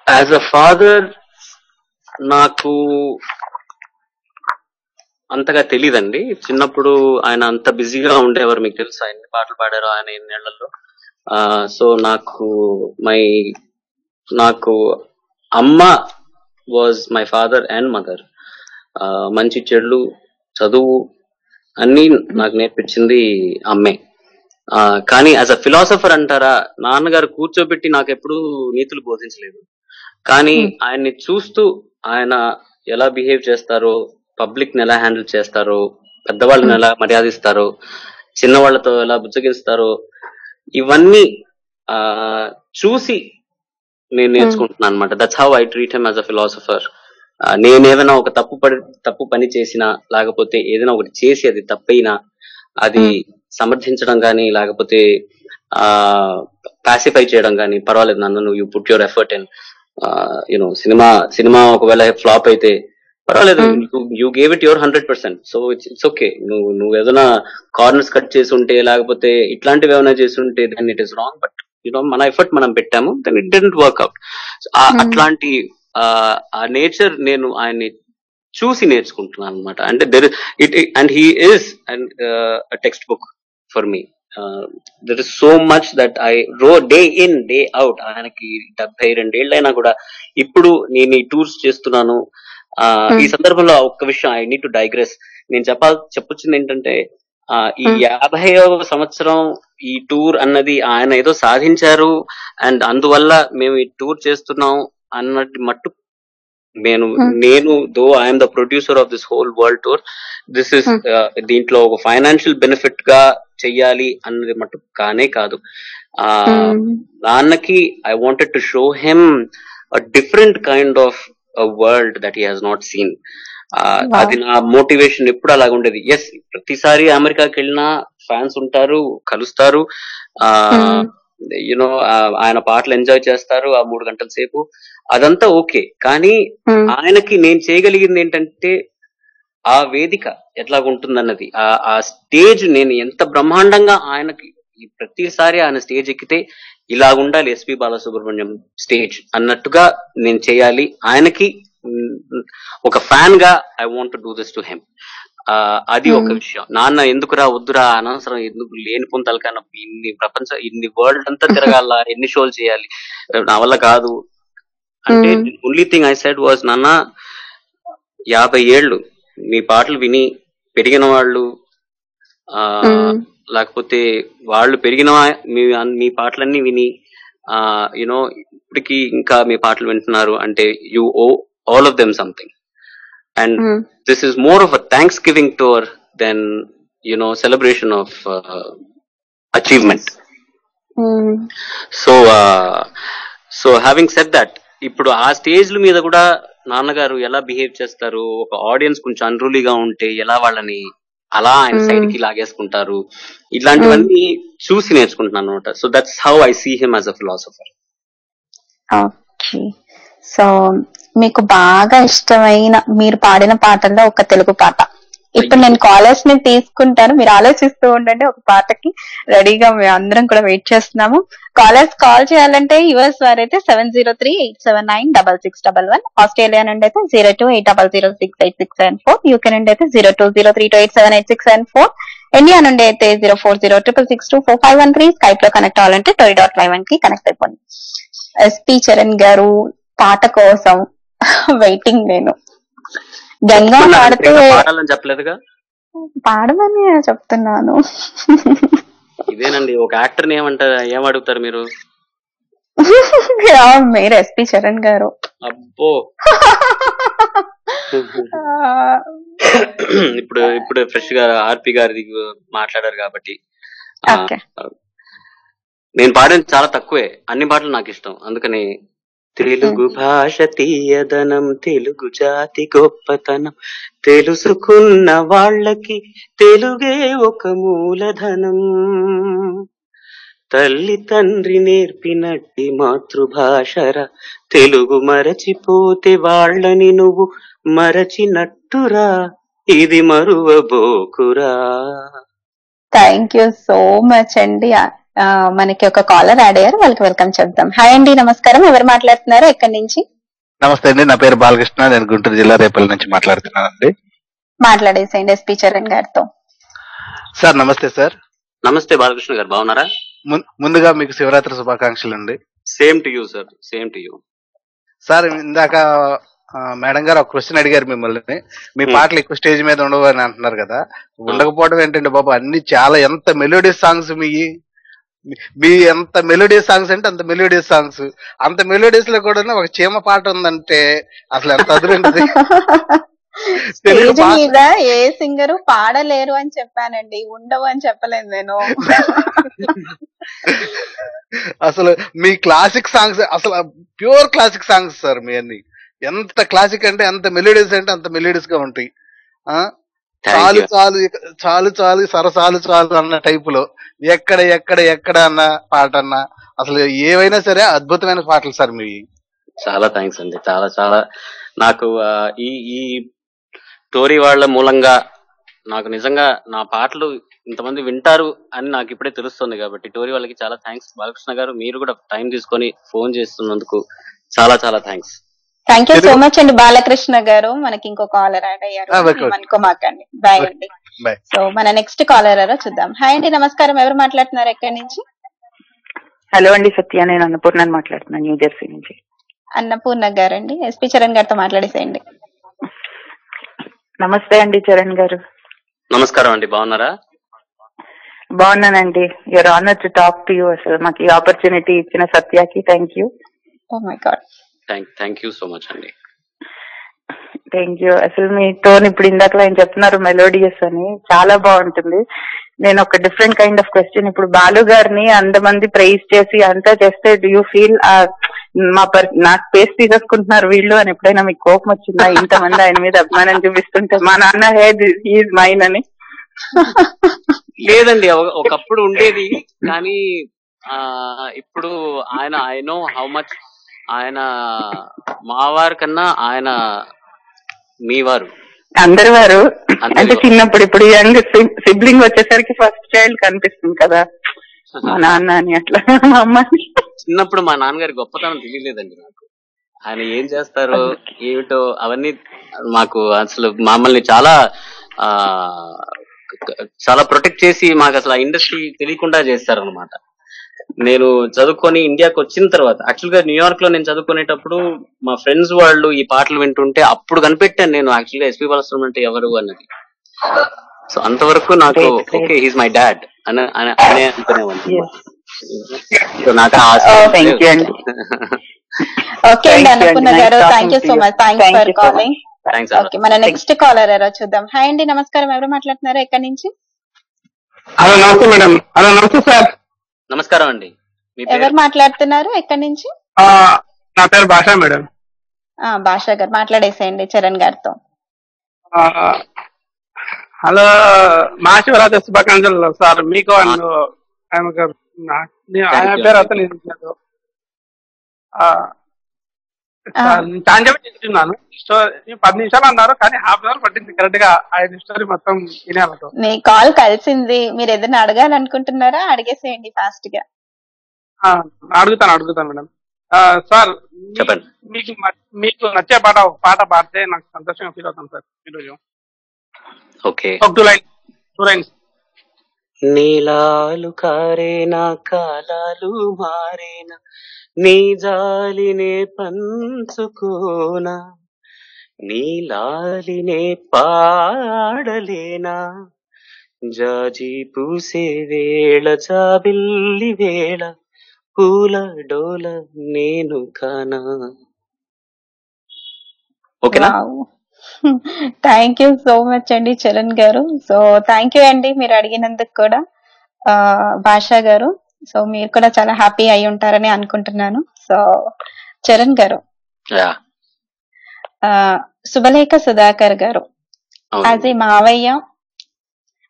యాజ్ అ ఫాదర్ నాకు అంతగా తెలీదండి. చిన్నప్పుడు ఆయన అంత బిజీగా ఉండేవారు, మీకు తెలుసు ఆయన పాటలు పాడారు ఆయన ఎన్నేళ్లలో. సో నాకు అమ్మ was my father and mother. మంచి చెడులు, చదువు అన్ని నాకు నేర్పించింది అమ్మే. కానీ యాజ్ అ ఫిలాసఫర్ అంటారా, నాన్నగారు కూర్చోబెట్టి నాకు ఎప్పుడూ నీతులు బోధించలేదు. కానీ ఆయన్ని చూస్తూ ఆయన ఎలా బిహేవ్ చేస్తారో, పబ్లిక్ ని ఎలా హ్యాండిల్ చేస్తారో, పెద్దవాళ్ళని ఎలా మర్యాదిస్తారో, చిన్నవాళ్లతో ఎలా బుజ్జగిస్తారో, ఇవన్నీ చూసి నేను నేర్చుకుంటున్నాను అనమాట. That's how I treat him as a philosopher. నేనేమైనా ఒక తప్పు పని చేసినా, లేకపోతే ఏదైనా ఒకటి చేసి అది తప్పైనా అది సమర్థించడం కానీ, లేకపోతే పాసిఫై చేయడం కానీ, పర్వాలేదు నన్ను, you put your effort in cinema ఒకవేళ ఫ్లాప్ అయితే పర్వాలేదు, you gave it your 100%. So it's okay. నువ్వు ఏదైనా కార్నర్స్ కట్ చేసి ఉంటే, లేకపోతే ఇట్లాంటివి ఏమైనా చేసి ఉంటే then it is wrong. But మన ఎఫర్ట్ మనం పెట్టాము, then it didn't work out. అట్లాంటి ఆ నేచర్ నేను ఆయన్ని చూసి నేర్చుకుంటున్నాను అనమాట. అంటే and he is and textbook for me. There is so much that I day in day out. ఆయనకి 72 ఏళ్ళైనా కూడా ఇప్పుడు నేను ఈ టూర్స్ చేస్తున్నాను, ఈ సందర్భంలో ఒక్క విషయం ఐ నీడ్ టు డైగ్రెస్. నేను చెప్పొచ్చింది ఏంటంటే ఈ 50వ సంవత్సరం ఈ టూర్ అన్నది ఆయన ఏదో సాధించారు అండ్ అందువల్ల మేము ఈ టూర్ చేస్తున్నాం అన్నట్టు మట్టు నేను though I'm the producer of this whole world tour, this is దీంట్లో ఒక ఫైనాన్షియల్ బెనిఫిట్ గా చెయ్యాలి అన్నది మట్టు కానే కాదు. నాన్నకి I wanted to show him a different kind of world that he has not seen. అది నా మోటివేషన్ ఎప్పుడు అలాగ ఉండేది. ఎస్, ప్రతిసారి అమెరికాకి వెళ్ళినా ఫ్యాన్స్ ఉంటారు, కలుస్తారు, యునో ఆయన పాటలు ఎంజాయ్ చేస్తారు ఆ 3 గంటల సేపు, అదంతా ఓకే. కానీ ఆయనకి నేను చేయగలిగింది ఏంటంటే ఆ వేదిక ఎట్లాగుంటుందన్నది, ఆ స్టేజ్ నేను ఎంత బ్రహ్మాండంగా ఆయనకి ప్రతిసారి ఆయన స్టేజ్ ఎక్కితే ఇలాగుండాలి ఎస్పి బాలసుబ్రహ్మణ్యం స్టేజ్ అన్నట్టుగా నేను చేయాలి. ఆయనకి ఒక ఫ్యాన్ గా I want to do this to him. అది ఒక విషయం. నాన్న ఎందుకురా వద్దురా అనవసరం, ఎందుకు లేని పొంతలు కన్నా ఇన్ని వరల్డ్ అంతా తిరగాల, ఎన్ని షోలు చేయాలి, నా వల్ల కాదు అంటే only thing I said was, నాన్న 50 ఏళ్ళు మీ పాటలు విని పెరిగిన వాళ్ళు, లేకపోతే వాళ్ళు పెరిగిన మీ పాటలన్నీ విని యునో ఇప్పటికి ఇంకా మీ పాటలు వింటున్నారు అంటే you owe all of them something, and this is more of a Thanksgiving tour than celebration of achievement. So having said that, ఇప్పుడు ఆ స్టేజ్ల మీద కూడా నాన్నగారు ఎలా బిహేవ్ చేస్తారు, ఒక ఆడియన్స్ కొంచెం అన్రూలీగా ఉంటే ఎలా వాళ్ళని అలా ఆయన సైడ్ కి లాగేసుకుంటారు, ఇట్లాంటివన్నీ చూసి నేర్చుకుంటున్నాను అనమాట. So that's how I see him as a philosopher. Okay, so మీకు బాగా ఇష్టమైన మీరు పాడిన పాటల్లో ఒక తెలుగు పాట. ఇప్పుడు నేను కాలర్స్ ని తీసుకుంటాను, మీరు ఆలోచిస్తూ ఉండండి. ఒక పాటకి రెడీగా మేము అందరం కూడా వెయిట్ చేస్తున్నాము. కాలర్స్ కాల్ చేయాలంటే యుఎస్ వారైతే 703-879-6611, ఆస్ట్రేలియా నుండి అయితే 0280068674, యూకే నుండి అయితే 020328786774, ఇండియా నుండి అయితే 0406624513. స్కైప్ లో కనెక్ట్ అవ్వాలంటే tory.live కి కనెక్ట్ అయిపోయింది. ఎస్పి చరణ్ గారు పాట కోసం వెయిటింగ్. నేను గంగా పాడుతూ చెప్పలేదుగా, పాడమని చెప్తున్నాను. ఇదేనండి, ఒక యాక్టర్ ఏమడుగుతారు మీరు? మీరు ఎస్పి చరణ్ గారు. అబ్బో, ఇప్పుడు ఫ్రెష్ గా ఆర్పి గారి మాట్లాడారు కాబట్టి నేను పాడేది చాలా తక్కువే, అన్ని పాటలు నాకు ఇష్టం. అందుకని తెలుగు భాష తీయదనం, తెలుగు జాతి గొప్పతనం, తెలుసుకున్న వాళ్ళకి తెలుగే ఒక మూలధనం, తల్లి తండ్రి నేర్పినట్టి మాతృభాషరా, తెలుగు మరచిపోతే వాళ్ళని నువ్వు మరచినట్టురా, ఇది మరువబోకురా. థ్యాంక్ యూ సో మచ్ అండి. మనకి ఒక కాలర్ యాడ్ అయ్యారు, వాళ్ళకి వెల్కమ్ చెప్దాం. హాయ్ అండి, నమస్కారం. ఎవరు మాట్లాడుతున్నారు, ఎక్కడి నుంచి? నమస్తే అండి, నా పేరు బాలకృష్ణ, నేను గుంటూరు జిల్లా రేపల్లి నుంచి మాట్లాడుతున్నానండి. మాట్లాడేసేయండి ఎస్పి చరణ్ గారితో. సార్ నమస్తే. సార్ నమస్తే బాలకృష్ణ గారు, బాగున్నారా? ముందుగా మీకు శివరాత్రి శుభాకాంక్షలు అండి. Same to you sir, same to you. Sir ఇందాక మేడం గారు ఒక క్వశ్చన్ అడిగారు మిమ్మల్ని, మీ పాటలు ఎక్కువ స్టేజ్ మీద ఉండవు అని అంటున్నారు కదా. ఉండకపోవడం ఏంటంటే బాబు, అన్ని చాలా ఎంత మెలోడియస్ సాంగ్స్ మీ ఎంత మెలోడియస్ సాంగ్స్ అంటే అంత మెలోడియస్ సాంగ్స్. అంత మెలోడియస్ లో కూడా ఒక చీమ పాట ఉందంటే అసలు ఎంత అదురుంటది. స్టేజ్ మీద ఏ సింగరు పాడలేరు అని చెప్పానండి, ఉండవు అని చెప్పలేదు నేను. అసలు మీ క్లాసిక్ సాంగ్స్ అసలు ప్యూర్ క్లాసిక్ సాంగ్స్ సార్. మీ అన్ని ఎంత క్లాసిక్ అంటే అంత మెలోడియస్ అంటే అంత మెలోడియస్ గా ఉంటాయి. చాలు చాలు చాలు చాలు సరసాలు చాలు అన్న టైపులో ఎక్కడ ఎక్కడ ఎక్కడ అన్న పాట అన్నా అసలు ఏవైనా సరే అద్భుతమైన పాటలు సార్ మీ. చాలా థ్యాంక్స్ అండి, చాలా చాలా. నాకు ఈ టోరీ వాళ్ళ మూలంగా నాకు నిజంగా నా పాటలు ఇంతమంది వింటారు అని నాకు ఇప్పుడే తెలుస్తుంది. కాబట్టి టోరీ వాళ్ళకి చాలా థ్యాంక్స్. బాలకృష్ణ గారు, మీరు కూడా టైం తీసుకొని ఫోన్ చేస్తున్నందుకు చాలా చాలా thanks. Thank you so much అండి బాలకృష్ణ గారు. మనకి ఇంకో కాలర్ యాడ్ అయ్యారు, అనుకోమాకండి. బాయ్ అండి. సో మన నెక్స్ట్ కాలర్ ఎవరో చూద్దాం. హాయ్ అండి, నమస్కారం. ఎవరు మాట్లాడుతున్నారు, ఎక్కడి నుంచి? హలో అండి, సత్య. నేను అన్నపూర్ణ మాట్లాడుతున్నాను, న్యూజెర్సీ నుంచి. అన్నపూర్ణ గారండి, ఎస్పి చరణ్ గారితో మాట్లాడేసేయండి. నమస్తే అండి చరణ్ గారు. నమస్కారం అండి, బాగున్నారా? బాగున్నానండి. You're honour to talk to you. అసలు మాకు ఈ ఆపర్చునిటీ ఇచ్చిన సత్యాకి thank you. Oh my God, thank you so much అండి. Thank you. అసలు మీతో ఇప్పుడు ఇందాక ఆయన చెప్తున్నారు మెలోడియస్ అని, చాలా బాగుంటుంది. నేను ఒక డిఫరెంట్ కైండ్ ఆఫ్ క్వశ్చన్, ఇప్పుడు బాలు గారిని అంతమంది ప్రైజ్ చేసి అంతా చేస్తే డూ యూ ఫీల్ నా స్పేస్ తీసేసుకుంటున్నారు వీళ్ళు అని ఎప్పుడైనా మీకు కోపం వచ్చిందా? ఇంతమంది ఆయన మీద అభిమానం చూపిస్తుంటే మా నాన్న హెడ్ ఈజ్ మైన్ అని. లేదండి, ఒకప్పుడు ఉండేది, కానీ ఇప్పుడు ఆయన ఐ నో హౌ మచ్ ఆయన మావారి కన్నా ఆయన మీ వారు, అందరి వారు. అంటే చిన్నప్పుడు, ఇప్పుడు యంగ్ సిబ్లింగ్ వచ్చేసరికి ఫస్ట్ చైల్డ్ కనిపిస్తుంది కదా మా నాన్న అని, అట్లా మా అమ్మ. చిన్నప్పుడు మా నాన్నగారి గొప్పతనం తెలియలేదండి నాకు. ఆయన ఏం చేస్తారు ఏమిటో అవన్నీ మాకు అసలు మమ్మల్ని చాలా చాలా ప్రొటెక్ట్ చేసి మాకు అసలు ఆ ఇండస్ట్రీ తెలియకుండా చేస్తారు అనమాట. నేను చదువుకొని ఇండియాకి వచ్చిన తర్వాత, యాక్చువల్ గా న్యూయార్క్ లో నేను చదువుకునేటప్పుడు మా ఫ్రెండ్స్ వాళ్ళు ఈ పాటలు వింటుంటే అప్పుడు కనిపెట్టాను నేను యాక్చువల్ గా ఎస్పీ బాలసుబ్రహ్మణ్యం అంటే ఎవరు అన్నది. సో అంతవరకు నాకు ఓకే హీస్ మై డాడ్ అనే అనుకునేవాడిని. సో నాకు ఓకే అండి అన్నపూర్ణ గారు, thank you so much, thanks for calling. Okay, మన నెక్స్ట్ కాలర్ ఎవరో చూద్దాం. హాయ్ అండి, నమస్కారం. ఎవరు మాట్లాడుతున్నారు, ఎక్కడి నుంచి? హలో, నమస్తే మేడం. హలో, నమస్తే సార్. నమస్కారం అండి. ఎవరు మాట్లాడుతున్నారు, ఎక్కడి నుంచి? నా పేరు భాష మేడం. భాషా గారు మాట్లాడేసేయండి చరణ్ గారితో. హలో, మహాశివరాత్రి శుభాకాంక్షలు సార్ మీకు. ఆయన పేరు అతను చేస్తున్నాను. 10 నిమిషాలు అన్నారు, కానీ హాఫ్ అన్ అవర్ పట్టింది కరెక్ట్ గా ఆయన స్టోరీ మొత్తం వినేవాళ్ళతో. మీ కాల్ కలిసింది, మీరు ఏదైనా అడగాలనుకుంటున్నారా? అడిగేసేయండి ఫాస్ట్ గా. అడుగుతాను మేడం. సార్ మీకు నచ్చే పాట ఒక పాట పాడితే నాకు సంతోషంగా ఫీల్ అవుతాను సార్ ఈరోజు. ఓకే, ఒక 2 లైన్స్. నీలాలు కారేనా కాలాలు మారేనా, నీ జాలినే పంచుకోనా, నీలాలినే పాడలేనా, జాజి పూసే వేళ జాబిల్లి వేళ పూల డోల నేను కానా. ఓకేనా? థ్యాంక్ యూ సో మచ్ అండి చరణ్ గారు. సో థ్యాంక్ యూ అండి మీరు అడిగినందుకు కూడా భాషా గారు. సో మీరు కూడా చాలా హ్యాపీ అయి ఉంటారని అనుకుంటున్నాను. సో చరణ్ గారు, శుభలేఖ సుధాకర్ గారు యాజ్ ఏ మావయ్య,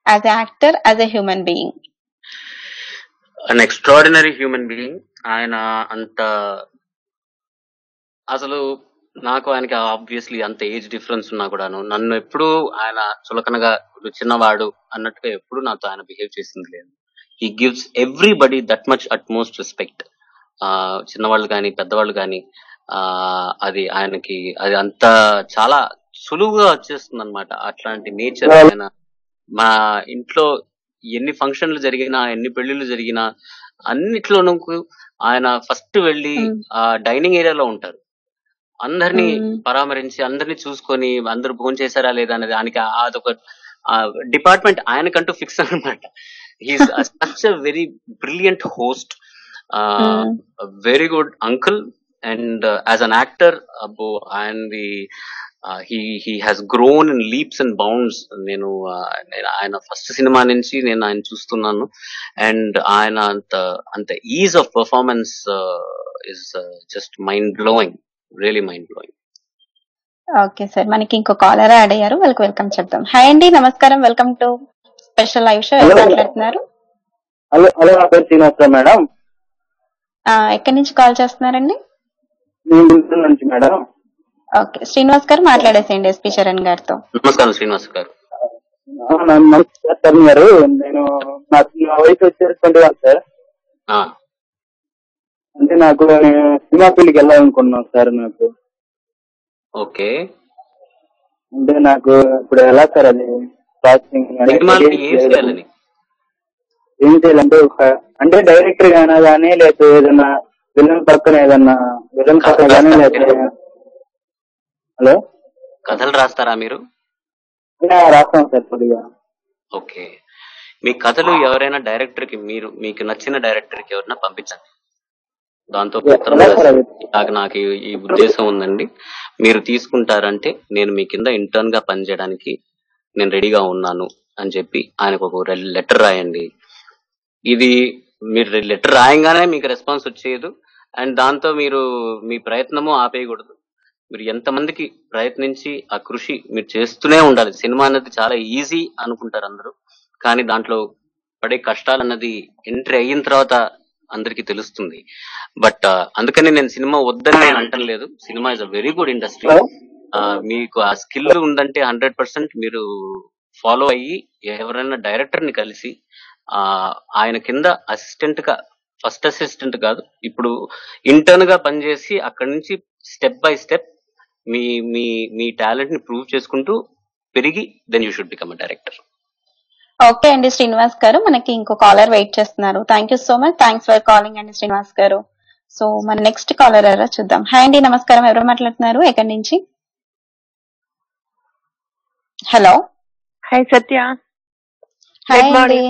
as a actor, as a human being, an extraordinary human being. ఆయన అంత అసలు నాకు ఆయనకి ఆబ్వియస్లీ అంత ఏజ్ డిఫరెన్స్ ఉన్నా కూడాను నన్ను ఎప్పుడు ఆయన చులకనగా చిన్నవాడు అన్నట్టుగా ఎప్పుడు నాతో ఆయన బిహేవ్ చేసింది లేదు. He gives everybody that much utmost respect. చిన్నవాళ్ళు కానీ పెద్దవాళ్ళు కానీ అది ఆయనకి అది అంత చాలా సులువుగా వచ్చేస్తుంది అనమాట. అట్లాంటి నేచర్ ఆయన. మా ఇంట్లో ఎన్ని ఫంక్షన్లు జరిగినా, ఎన్ని పెళ్లిళ్ళు జరిగినా అన్నిట్లోనూ ఆయన ఫస్ట్ వెళ్ళి ఆ డైనింగ్ ఏరియాలో ఉంటారు. అందరినీ పరామరించి, అందరినీ చూసుకొని అందరూ భోజనం చేశారా లేదా అనేది ఆయనకి అదొక డిపార్ట్మెంట్ ఆయనకంటూ ఫిక్స్ అనమాట. He's such a very brilliant host, very good uncle, and as an actor అబ్బో ఆయనది he has grown in leaps and bounds. నేను ఆయన ఫస్ట్ సినిమా నుంచి నేను ఆయన చూస్తున్నాను, అండ్ ఆయన అంత is of performance is just mind blowing, really mind blowing. Okay sir, మనకి ఇంకో కాలర్ యాడ్ అయ్యారు, వాళ్ళకి వెల్కమ్ చెప్తాం. హాయ్ అండి, నమస్కారం, welcome to special live show. ఎవరు మాట్లాడుతున్నారు? హలో, నా పేరు శ్రీనివాసరావు మేడం. ఎక్కడి నుంచి కాల్ చేస్తున్నారండి? గుంటూరు నుంచి మేడం. ఓకే, శ్రీనివాస్ గారు మాట్లాడేసేయండి ఎస్పీ చరణ్ గారితో. నమస్కారం శ్రీనివాస్ గారు. నమస్కారం గారు. నా వయసు వచ్చేసి 21 సార్. అంటే నాకు సినిమా ఫీల్డ్కి వెళ్ళాలనుకున్నాను సార్. నాకు ఓకే, అంటే నాకు ఇప్పుడు ఎలా సార్ అది ప్రాసెసింగ్ ఏం చేయాలంటే అంటే డైరెక్టర్ గానా కానీ లేకపోతే ఏదన్నా విలన్ పక్కన కానీ లేకపోతే. హలో, కథలు రాస్తారా మీరు? రాస్తాం సార్ కొద్దిగా. ఓకే, మీ కథలు ఎవరైనా డైరెక్టర్ కి మీకు నచ్చిన డైరెక్టర్ కి ఎవరైనా పంపించండి. దాంతో నాకు ఈ ఉద్దేశం ఉందండి, మీరు తీసుకుంటారంటే నేను మీ కింద ఇంటర్న్ గా పనిచేయడానికి నేను రెడీగా ఉన్నాను అని చెప్పి ఆయనకు ఒక లెటర్ రాయండి. ఇది మీరు లెటర్ రాయంగానే మీకు రెస్పాన్స్ వచ్చేది, అండ్ దాంతో మీరు మీ ప్రయత్నము ఆపేయకూడదు. మీరు ఎంతమందికి ప్రయత్నించి ఆ కృషి మీరు చేస్తూనే ఉండాలి. సినిమా అనేది చాలా ఈజీ అనుకుంటారు అందరూ, కానీ దాంట్లో పడే కష్టాలు అన్నది ఎంట్రీ అయిన తర్వాత అందరికి తెలుస్తుంది. బట్ అందుకని నేను సినిమా వద్దని నేను అంటం లేదు. Cinema is a very good industry. మీకు ఆ స్కిల్ ఉందంటే 100% మీరు ఫాలో అయ్యి ఎవరైనా డైరెక్టర్ ని కలిసి ఆయన కింద అసిస్టెంట్ గా, ఫస్ట్ అసిస్టెంట్ కాదు, ఇప్పుడు ఇంటర్న్ గా పనిచేసి అక్కడి నుంచి స్టెప్ బై స్టెప్ మీ మీ మీ టాలెంట్ ని ప్రూవ్ చేసుకుంటూ పెరిగి then you should become a director. Okay అండి శ్రీనివాస్ గారు, మనకి ఇంకో కాలర్ వెయిట్ చేస్తున్నారు. Thank you so much, thanks for calling అండి శ్రీనివాస్ గారు. సో మన నెక్స్ట్ కాలర్ ఎవరో చూద్దాం. హాయ్ అండి, నమస్కారం. ఎవరు మాట్లాడుతున్నారు, ఎక్కడి నుంచి? హలో. హాయ్ సత్య. హాయ్ అండి,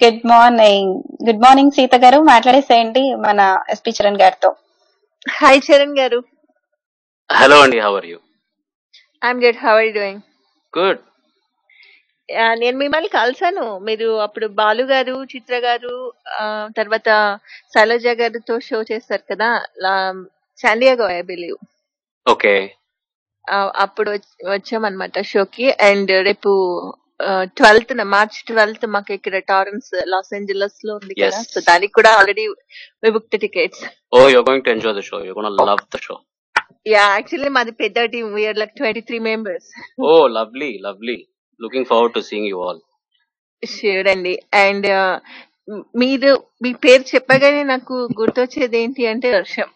good morning. Good morning Sita గారు, మాట్లాడేసేయండి మన ఎస్పీ చరణ్ గారితో. హాయ్ చరణ్ గారు. హలో అండి, how are you? I'm good, how are you doing? Good. నేను మిమ్మల్ని కలిసాను, మీరు అప్పుడు బాలు గారు, చిత్ర గారు, తర్వాత శైలజ గారితో షో చేస్తారు కదా, శాండియాగో ఐ బిలీవ్. ఓకే, అప్పుడు వచ్చామన్నమాట షోకి. అండ్ రేపు 12th మార్చ్ 12th మాకు ఇక్కడ టారెన్స్ లాస్ ఏంజలస్ లో ఉంది కదా, సో దానికి కూడా already we booked tickets. Oh you are going to enjoy the show, you are gonna love the show. Yeah, actually మాది పెద్ద team, we are like 23 members. Oh lovely lovely, looking forward to seeing you all. Sure అండి. And మీరు మీ పేరు చెప్పగానే నాకు గుర్తొచ్చేది ఏంటి అంటే వర్షం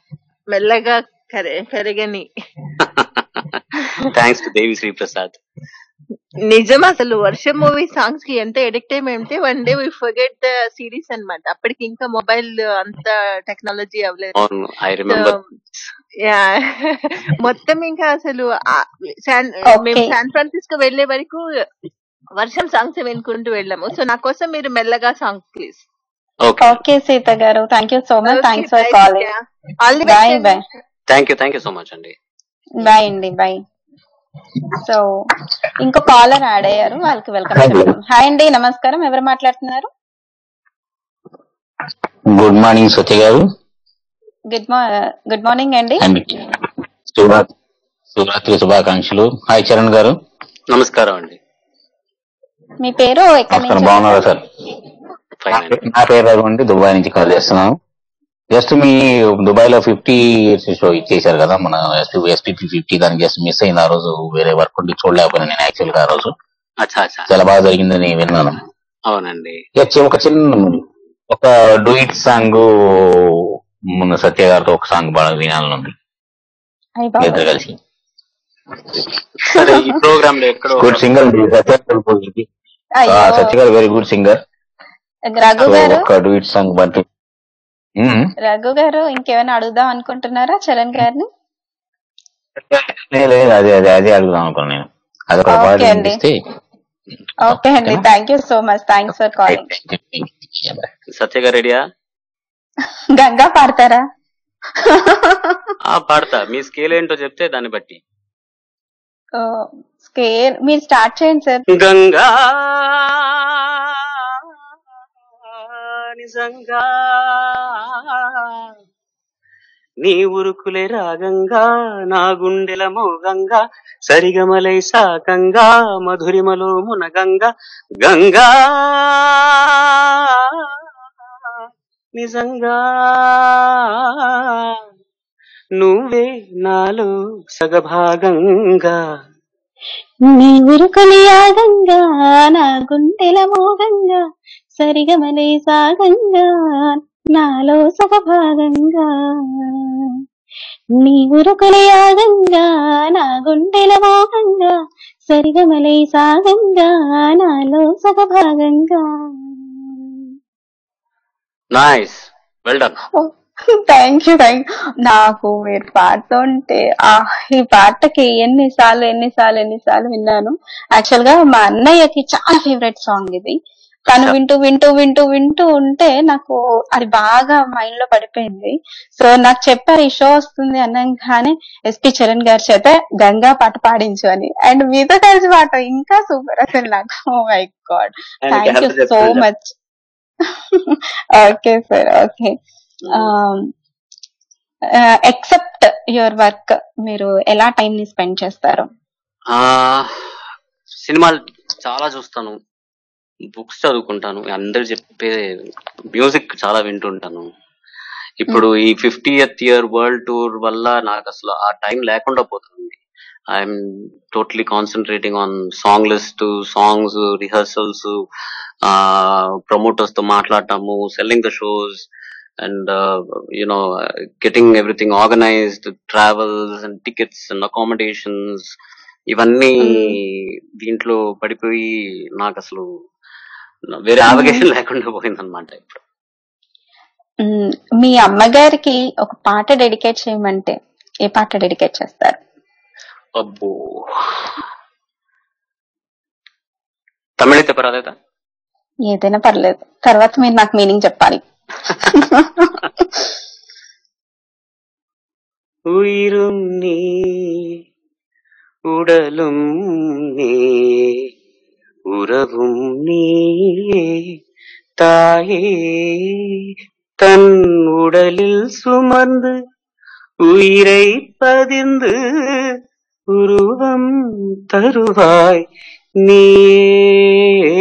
మెల్లగా కరగని. Thanks to Devi Sri Prasad. నిజం, అసలు వర్షం మూవీ సాంగ్స్ కి ఎంత ఎడిక్ట్ అయ్యామంటే one day we forget the series అన్నమాట. అప్పటికి ఇంకా మొబైల్ అంత టెక్నాలజీ అవ్వలేదు. మొత్తం ఇంకా అసలు మేము శాన్ ఫ్రాన్సిస్కో వెళ్లే వరకు వర్షం సాంగ్స్ వినుకుంటూ వెళ్ళాము. సో నా కోసం మీరు మెల్లగా సాంగ్ ప్లీజ్. ఓకే సీత గారు, thank you so much, thanks for calling. All the by by. Thank you so much అండి. బాయ్ అండి, బాయ్. సో ఇంకో కాలర్ యాడ్ అయ్యారు, వాళ్ళకి వెల్కమ్ చెప్తాం. హాయ్ అండి, నమస్కారం. ఎవరు మాట్లాడుతున్నారు? గుడ్ మార్నింగ్ సత్య గారు. గుడ్ మార్నింగ్ అండి. శివరాత్రి శుభాకాంక్షలు. హాయ్ చరణ్ గారు. నమస్కారం అండి. మీ పేరు ఎక్కడి నుంచి? బాగున్నారా సార్? నా పేరు రఘువండి, దుబాయ్ నుంచి కాల్ చేస్తున్నాను. జస్ట్ మీ దుబాయ్ లో 50 షో ఇచ్చేసారు కదా మన ఎస్పీపీ 50, దానికి జస్ట్ మిస్ అయింది. ఆ రోజు వేరే వర్క్ ఉండి చూడలేకపోయినా నేను యాక్చువల్ గా ఆ రోజు. చాలా బాగా జరిగిందని విన్నాను. అవునండి. ఒక చిన్న ఒక డూయిట్ సాంగ్ మన సత్య గారితో ఒక సాంగ్ బాగా వినాలనుంది ఇద్దరు కలిసి. గుడ్ సింగర్ సత్య గారు, వెరీ గుడ్ సింగర్. ఒక డూయిట్ సాంగ్ బంటు. రఘు గారు, ఇంకేమైనా అడుగుదాం అనుకుంటున్నారా చరణ్ గారిని? లేదు, అదే అడుగుదాం అనుకున్నాను నేను. అదొక ఓకే అండి, ఓకే అండి, thank you so much, thanks for calling. Satya గారు రెడీయా? గంగా పాడతారా? పాడతా. మీ స్కేల్ ఏంటో చెప్తే దాన్ని బట్టి. స్కేల్ మీరు స్టార్ట్ చేయండి సార్. గంగా నిజంగా నీ ఉరుకులే రాగంగా, నా గుండెల మోగంగా, సరిగమలై సాకంగా, మధురిమలో మునగంగా, గంగా నిజంగా నువ్వే నాలో సగభాగంగా, నీ ఉరుకులి యాగంగా, నా గుండెల మోగంగా, సరిగమలే సాగంగా, నాలో సగభాగంగా. నీ ఉరుకులి యాగంగా, నా గుండెల మోగంగా, సరిగమలే సాగంగా, నాలో సగభాగంగా. Nice, well done. Thank you. నాకు మీరు పాడుతుంటే ఈ పాటకి ఎన్నిసార్లు విన్నాను. యాక్చువల్ గా మా అన్నయ్యకి చాలా ఫేవరెట్ సాంగ్ ఇది. తను వింటూ ఉంటే నాకు అది బాగా మైండ్ లో పడిపోయింది. సో నాకు చెప్పారు ఈ షో వస్తుంది అనగానే ఎస్పి చరణ్ గారి చేత గంగా పాట పాడించు అని. అండ్ మీతో కలిసి పాట ఇంకా సూపర్ అసలు నాకు. Oh my God, thank you so much. Okay sir, okay. Except your work మీరు ఎలా టైం ని స్పెండ్ చేస్తారు? సినిమాలు చాలా చూస్తాను, బుక్స్ చదువుకుంటాను, అందరు చెప్పే మ్యూజిక్ చాలా వింటుంటాను. ఇప్పుడు ఈ 50th year వరల్డ్ టూర్ వల్ల నాకు అసలు ఆ టైం లేకుండా పోతుంది. I'm totally concentrating on song list, songs, rehearsals, promoters తో మాట్లాడటము, selling the shows, and getting everything organized, travels and tickets and accommodations, ఇవన్నీ దీంట్లో పడిపోయి నాకు అసలు వేరే అవకాశం లేకుండా పోయింది అనమాట. ఇప్పుడు మీ అమ్మగారికి ఒక పాట డెడికేట్ చేయమంటే ఏ పాట డెడికేట్ చేస్తారు? అబ్బో, తమిళైతే పర్వాలేదా? ఏదైనా పర్లేదు, తర్వాత మీరు నాకు మీనింగ్ చెప్పాలి. உயிரும் நீ உடலும் நீ உறவும் நீ தாயே தன் உடலில் சுமந்து உயிரை பதிந்து உருவம் தருவாய் நீயே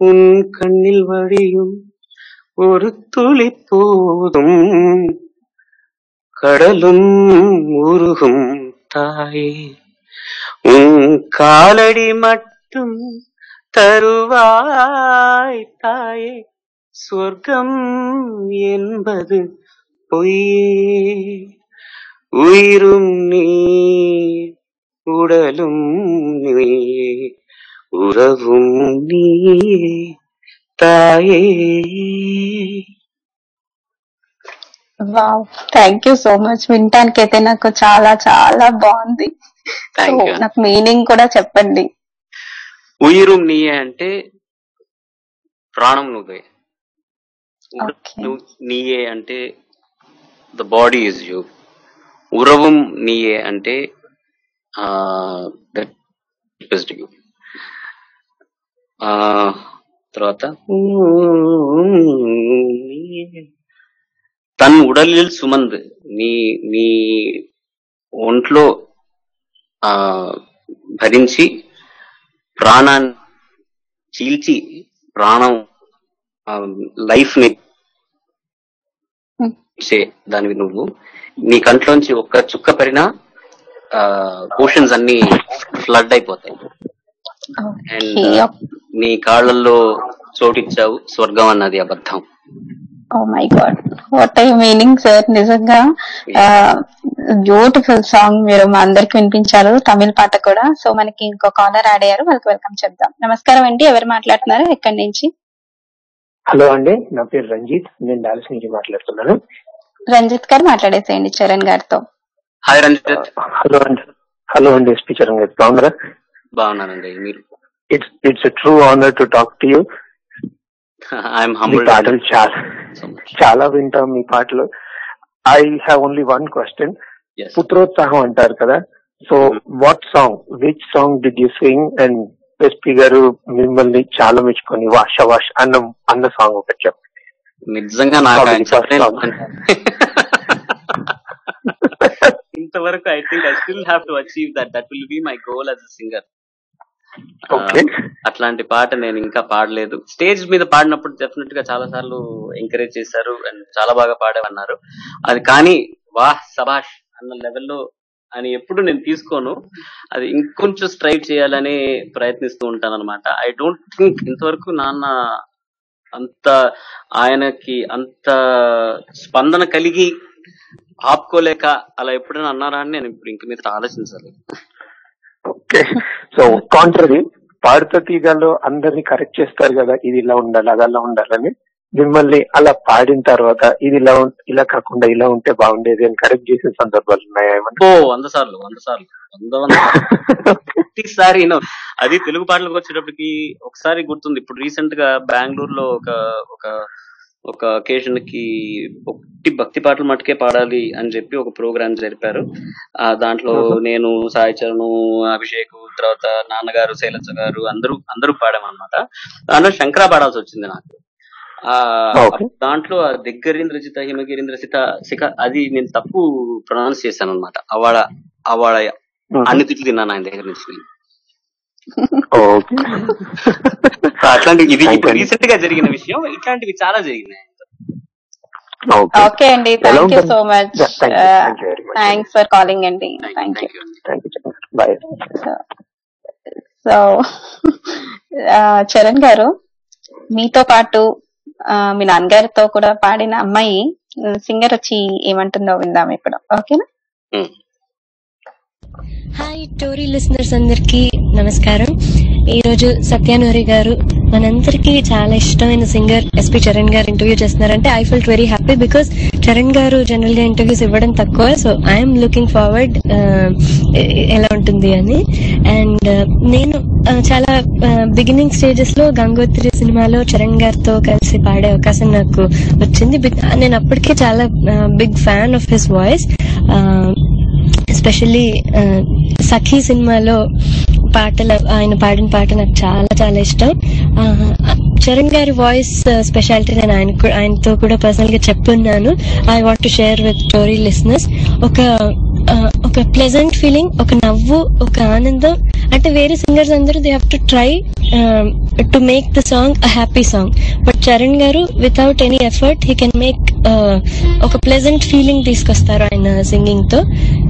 உன் கண்ணில் வழியும் ஒரு துளி போதும் கடலும் உருகும் தாயே உன் காலடி மட்டும் தருவாய் தாயே சொர்க்கம் என்பது பொய்யே உயிரும் நீ உடலும் நீ உறவும் நீ தாயே. Wow, thank you so much. వినటానికైతే నాకు చాలా చాలా బాగుంది. నాకు మీనింగ్ కూడా చెప్పండి. ఉయిరుం నీయే అంటే ప్రాణం నువ్వే, నీయే అంటే ద బాడీ ఇస్ యూ, ఉరవం నీయే అంటే దట్ ఇస్ యూ. తర్వాత తన్ ఉడలిల్ సుమంద్, నీ ఒంట్లో భరించి ప్రాణాన్ని చీల్చి ప్రాణం లైఫ్ ని దానివి నువ్వు. నీ కంట్లోంచి ఒక్క చుక్క పడినా ఓషన్స్ అన్ని ఫ్లడ్ అయిపోతాయి. అండ్ నీ కాళ్ళల్లో చోటిచ్చావు, స్వర్గం అన్నది అబద్ధం. Oh my god, what I meaning sir. నిజంగా బ్యూటిఫుల్ సాంగ్ మీరు మా అందరికి వినిపించారు, తమిళ పాట కూడా. సో మనకి ఇంకో కాలర్ యాడ్ అయ్యారు, వాళ్ళకి వెల్కమ్ చెప్దాం. నమస్కారం అండి, ఎవరు మాట్లాడుతున్నారు, ఎక్కడి నుంచి? హలో అండి, నా పేరు రంజిత్, నేను డాలస్ నుంచి మాట్లాడుతున్నాను. రంజిత్ గారు మాట్లాడేసేయండి చరణ్ గారితో. హాయ్ రంజిత్. హలో అండి, ఎస్పీ చరణ్ గారు బాగున్నారా? బాగున్నానండి, మీరు? It's true honour to talk to you. మీ పాటలు చాలా వింటాం, మీ పాటలు. I have only one question. పుత్రోత్సాహం అంటారు కదా, so what song, which song did you sing and SP గారు మిమ్మల్ని చాలా మెచ్చుకొని వాష్ వాష్ అన్న సాంగ్ ఒకటి చెప్పండి. నిజంగా ఇంతవరకు I think I still have to achieve that. That will be my goal as a singer. అట్లాంటి పాట నేను ఇంకా పాడలేదు. స్టేజ్ మీద పాడినప్పుడు డెఫినెట్ గా చాలా సార్లు ఎంకరేజ్ చేశారు అండ్ చాలా బాగా పాడామన్నారు. అది కానీ వాహ్ సబాష్ అన్న లెవెల్లో అని ఎప్పుడు నేను తీసుకోను. అది ఇంకొంచెం స్ట్రైట్ చేయాలని ప్రయత్నిస్తూ ఉంటాను అనమాట. ఐ డోంట్ థింక్ ఇంతవరకు నాన్న అంత ఆయనకి అంత స్పందన కలిగి ఆపుకోలేక అలా ఎప్పుడైనా అన్నారా అని నేను ఇప్పుడు ఇంక మీద ఆలోచించాలి. ఓకే, సో కాంట్రరీ పాడుతా తీగల్లో అందరినీ కరెక్ట్ చేస్తారు కదా, ఇది ఇలా ఉండాలి అది అలా ఉండాలని. మిమ్మల్ని అలా పాడిన తర్వాత ఇది ఇలా కాకుండా ఇలా ఉంటే బాగుండేది అని కరెక్ట్ చేసిన సందర్భాలు ఉన్నాయా ఏమన్నా? 100 సార్లు 100 ప్రతిసారి అది తెలుగు పాటలకు వచ్చేటప్పటికి ఒకసారి గుర్తుంది. ఇప్పుడు రీసెంట్ గా బెంగళూరులో ఒక అకేషన్ కి భక్తి పాటలు మట్టుకే పాడాలి అని చెప్పి ఒక ప్రోగ్రామ్ జరిపారు. దాంట్లో నేను, సాయి చరణ్, అభిషేక్, తర్వాత నాన్నగారు, శైలజ గారు అందరూ పాడామన్నమాట. దాంట్లో శంకరా పాడాల్సి వచ్చింది నాకు. దాంట్లో దిగ్గరీంద్రజిత హిమగిరీంద్ర అది నేను తప్పు ప్రొనౌన్స్ చేశాను అనమాట. అవాడ అన్ని తిట్లు తిన్నాను ఆయన దగ్గర నుంచి నేను. అట్లాంటివి ఇది ఇప్పుడు రీసెంట్ గా జరిగిన విషయం. ఇట్లాంటివి చాలా జరిగినాయి. ఓకే అండి, thank you so much. Thanks for calling అండి. Thank you. సో చరణ్ గారు, మీతో పాటు మీ నాన్నగారితో కూడా పాడిన అమ్మాయి సింగర్ వచ్చి ఏమంటుందో విందాం ఇప్పుడు. ఓకేనా? హాయ్ టోరీ లిసనర్స్ అందరికి నమస్కారం. ఈరోజు సత్యానూరి గారు మనందరికీ చాలా ఇష్టమైన సింగర్ ఎస్పి చరణ్ గారు ఇంటర్వ్యూ చేస్తున్నారంటే I felt very happy because Charan గారు జనరల్ గా ఇంటర్వ్యూస్ ఇవ్వడం తక్కువ. సో ఐఎమ్ లుకింగ్ ఫార్వర్డ్ ఎలా ఉంటుంది అని. అండ్ నేను చాలా బిగినింగ్ స్టేజెస్ లో గంగోత్రి సినిమాలో చరణ్ గారితో కలిసి పాడే అవకాశం నాకు వచ్చింది. నేను అప్పటికే చాలా big fan of his voice. Especially Sakhi సినిమాలో ఆయన పాడిన పాట నాకు చాలా చాలా ఇష్టం. చరణ్ గారి వాయిస్ స్పెషాలిటీ నేను ఆయనతో కూడా పర్సనల్ గా చెప్పున్నాను. I want to share with story listeners. ఒక ప్లెజెంట్ ఫీలింగ్, ఒక నవ్వు, ఒక ఆనందం. అంటే వేరే సింగర్స్ అందరూ they have to try to make the song a happy song, but Charan గారు without any effort he can make ఒక ప్లెజెంట్ ఫీలింగ్ తీసుకొస్తారు ఆయన సింగింగ్ తో.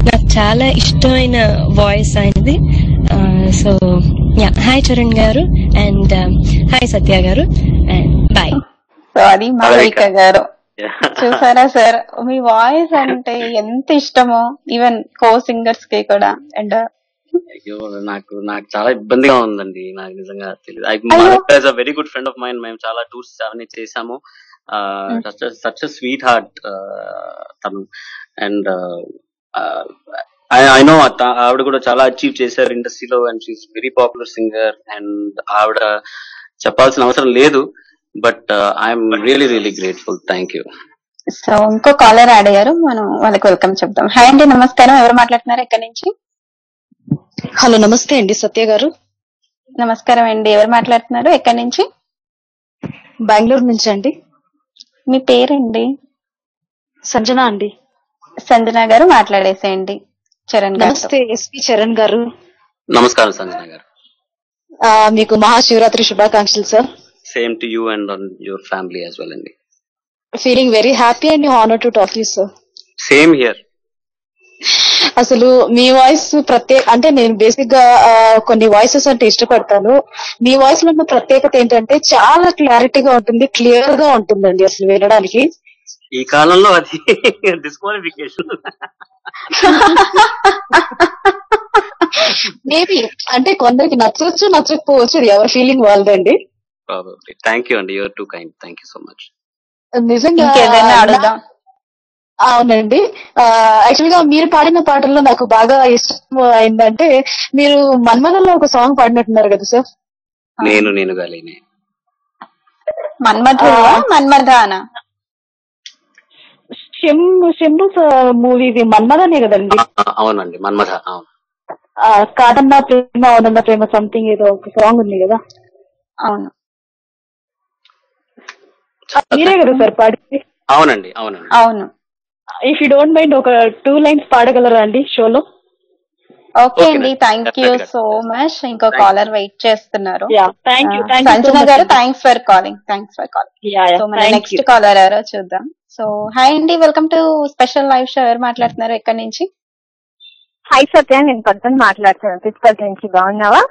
నాకు చాలా ఇష్టమైన వాయిస్ ఆయనది. సో యా, హాయ్ చరణ్ గారు అండ్ హాయ్ సత్య గారు అండ్ బాయ్. సో అది మాలవిక గారు. చూసారా సార్, మీ వాయిస్ అంటే ఎంత ఇష్టమో ఈవెన్ కో సింగర్స్ కి కూడా. అండ్ అయ్యో, నాకు చాలా ఇబ్బందిగా ఉందండి. నాకు నిజంగా తెలియదు. Very good friend of mind. మేము చాలా టూర్స్ అవన్నీ చేసాము. సచ్ అ స్వీట్ హార్ట్ తను. అండ్ ఐ నో ఆవిడ కూడా చాలా అచీవ్ చేశారు ఇండస్ట్రీలో. And she is very popular singer. And ఆవిడ చెప్పాల్సిన అవసరం లేదు. But I'm really really grateful. Thank you. So ఇంకో కాలర్ యాడ్ అయ్యారు, మనం వాళ్ళకి వెల్కమ్ చెప్తాం. హాయ్ అండి, నమస్కారం. ఎవరు మాట్లాడుతున్నారు, ఎక్కడి నుంచి? హలో, నమస్తే అండి, సత్య గారు. నమస్కారం అండి, ఎవరు మాట్లాడుతున్నారు, ఎక్కడి నుంచి? బెంగళూరు నుంచి అండి. మీ పేరండి? సంజన అండి. సంజన గారు మాట్లాడేసేయండి చరణ్ గారు. నమస్తే ఎస్పి చరణ్ గారు. నమస్కారం సంజన గారు. మీకు మహాశివరాత్రి శుభాకాంక్షలు sir. Same to you and your family as well అండి. Feeling very happy and honour to talk you sir. Same here. అసలు మీ వాయిస్ అంటే నేను బేసిక్ గా కొన్ని వాయిసెస్ అంటే ఇష్టపడతాను. మీ వాయిస్ లో ఉన్న ప్రత్యేకత ఏంటంటే చాలా క్లారిటీగా ఉంటుంది, క్లియర్ గా ఉంటుందండి అసలు వినడానికి. ఈ కాలంలో అది డిస్క్వాలిఫికేషన్. మేబీ అంటే కొందరికి నచ్చవచ్చు, నచ్చకపోవచ్చు, ఎవరి ఫీలింగ్ వాళ్ళదండి. థ్యాంక్ యూ అండి, your two kind. Thank you so much. నిజంగా అవునండి. యాక్చువల్ గా మీరు పాడిన పాటల్లో నాకు బాగా ఇష్టం అయిందంటే మీరు మన్మథంలో ఒక సాంగ్ పాడినట్టున్నారు కదా సార్. నేను గాలినే. మన్మథానా? శంభు మూవీది మన్మథనే కదండి. అవునండి, మన్మథ. కాదన్నా ప్రేమ అవునన్నా ప్రేమ సంథింగ్ ఏదో ఒక సాంగ్ ఉంది కదా. అవును, మీరే కదా సార్ పాడింది? అవునండి. అవును. ఇఫ్ యూ డోంట్ మైండ్ ఒక 2 lines పాడగలరా అండి షోలో? ఓకే అండి, థ్యాంక్ యూ సో మచ్. ఇంకో కాలర్ వెయిట్ చేస్తున్నారు. సంజన గారు, థ్యాంక్స్ ఫర్ కాలింగ్. సో మన నెక్స్ట్ కాలర్ ఎవరో చూద్దాం. సో హాయ్ అండి, welcome to special live show. ఎవరు మాట్లాడుతున్నారు, ఎక్కడి నుంచి? హాయ్ సత్య, నేను పద్మ మాట్లాడుతున్నాను తిరుపతి నుంచి. బాగున్నావా?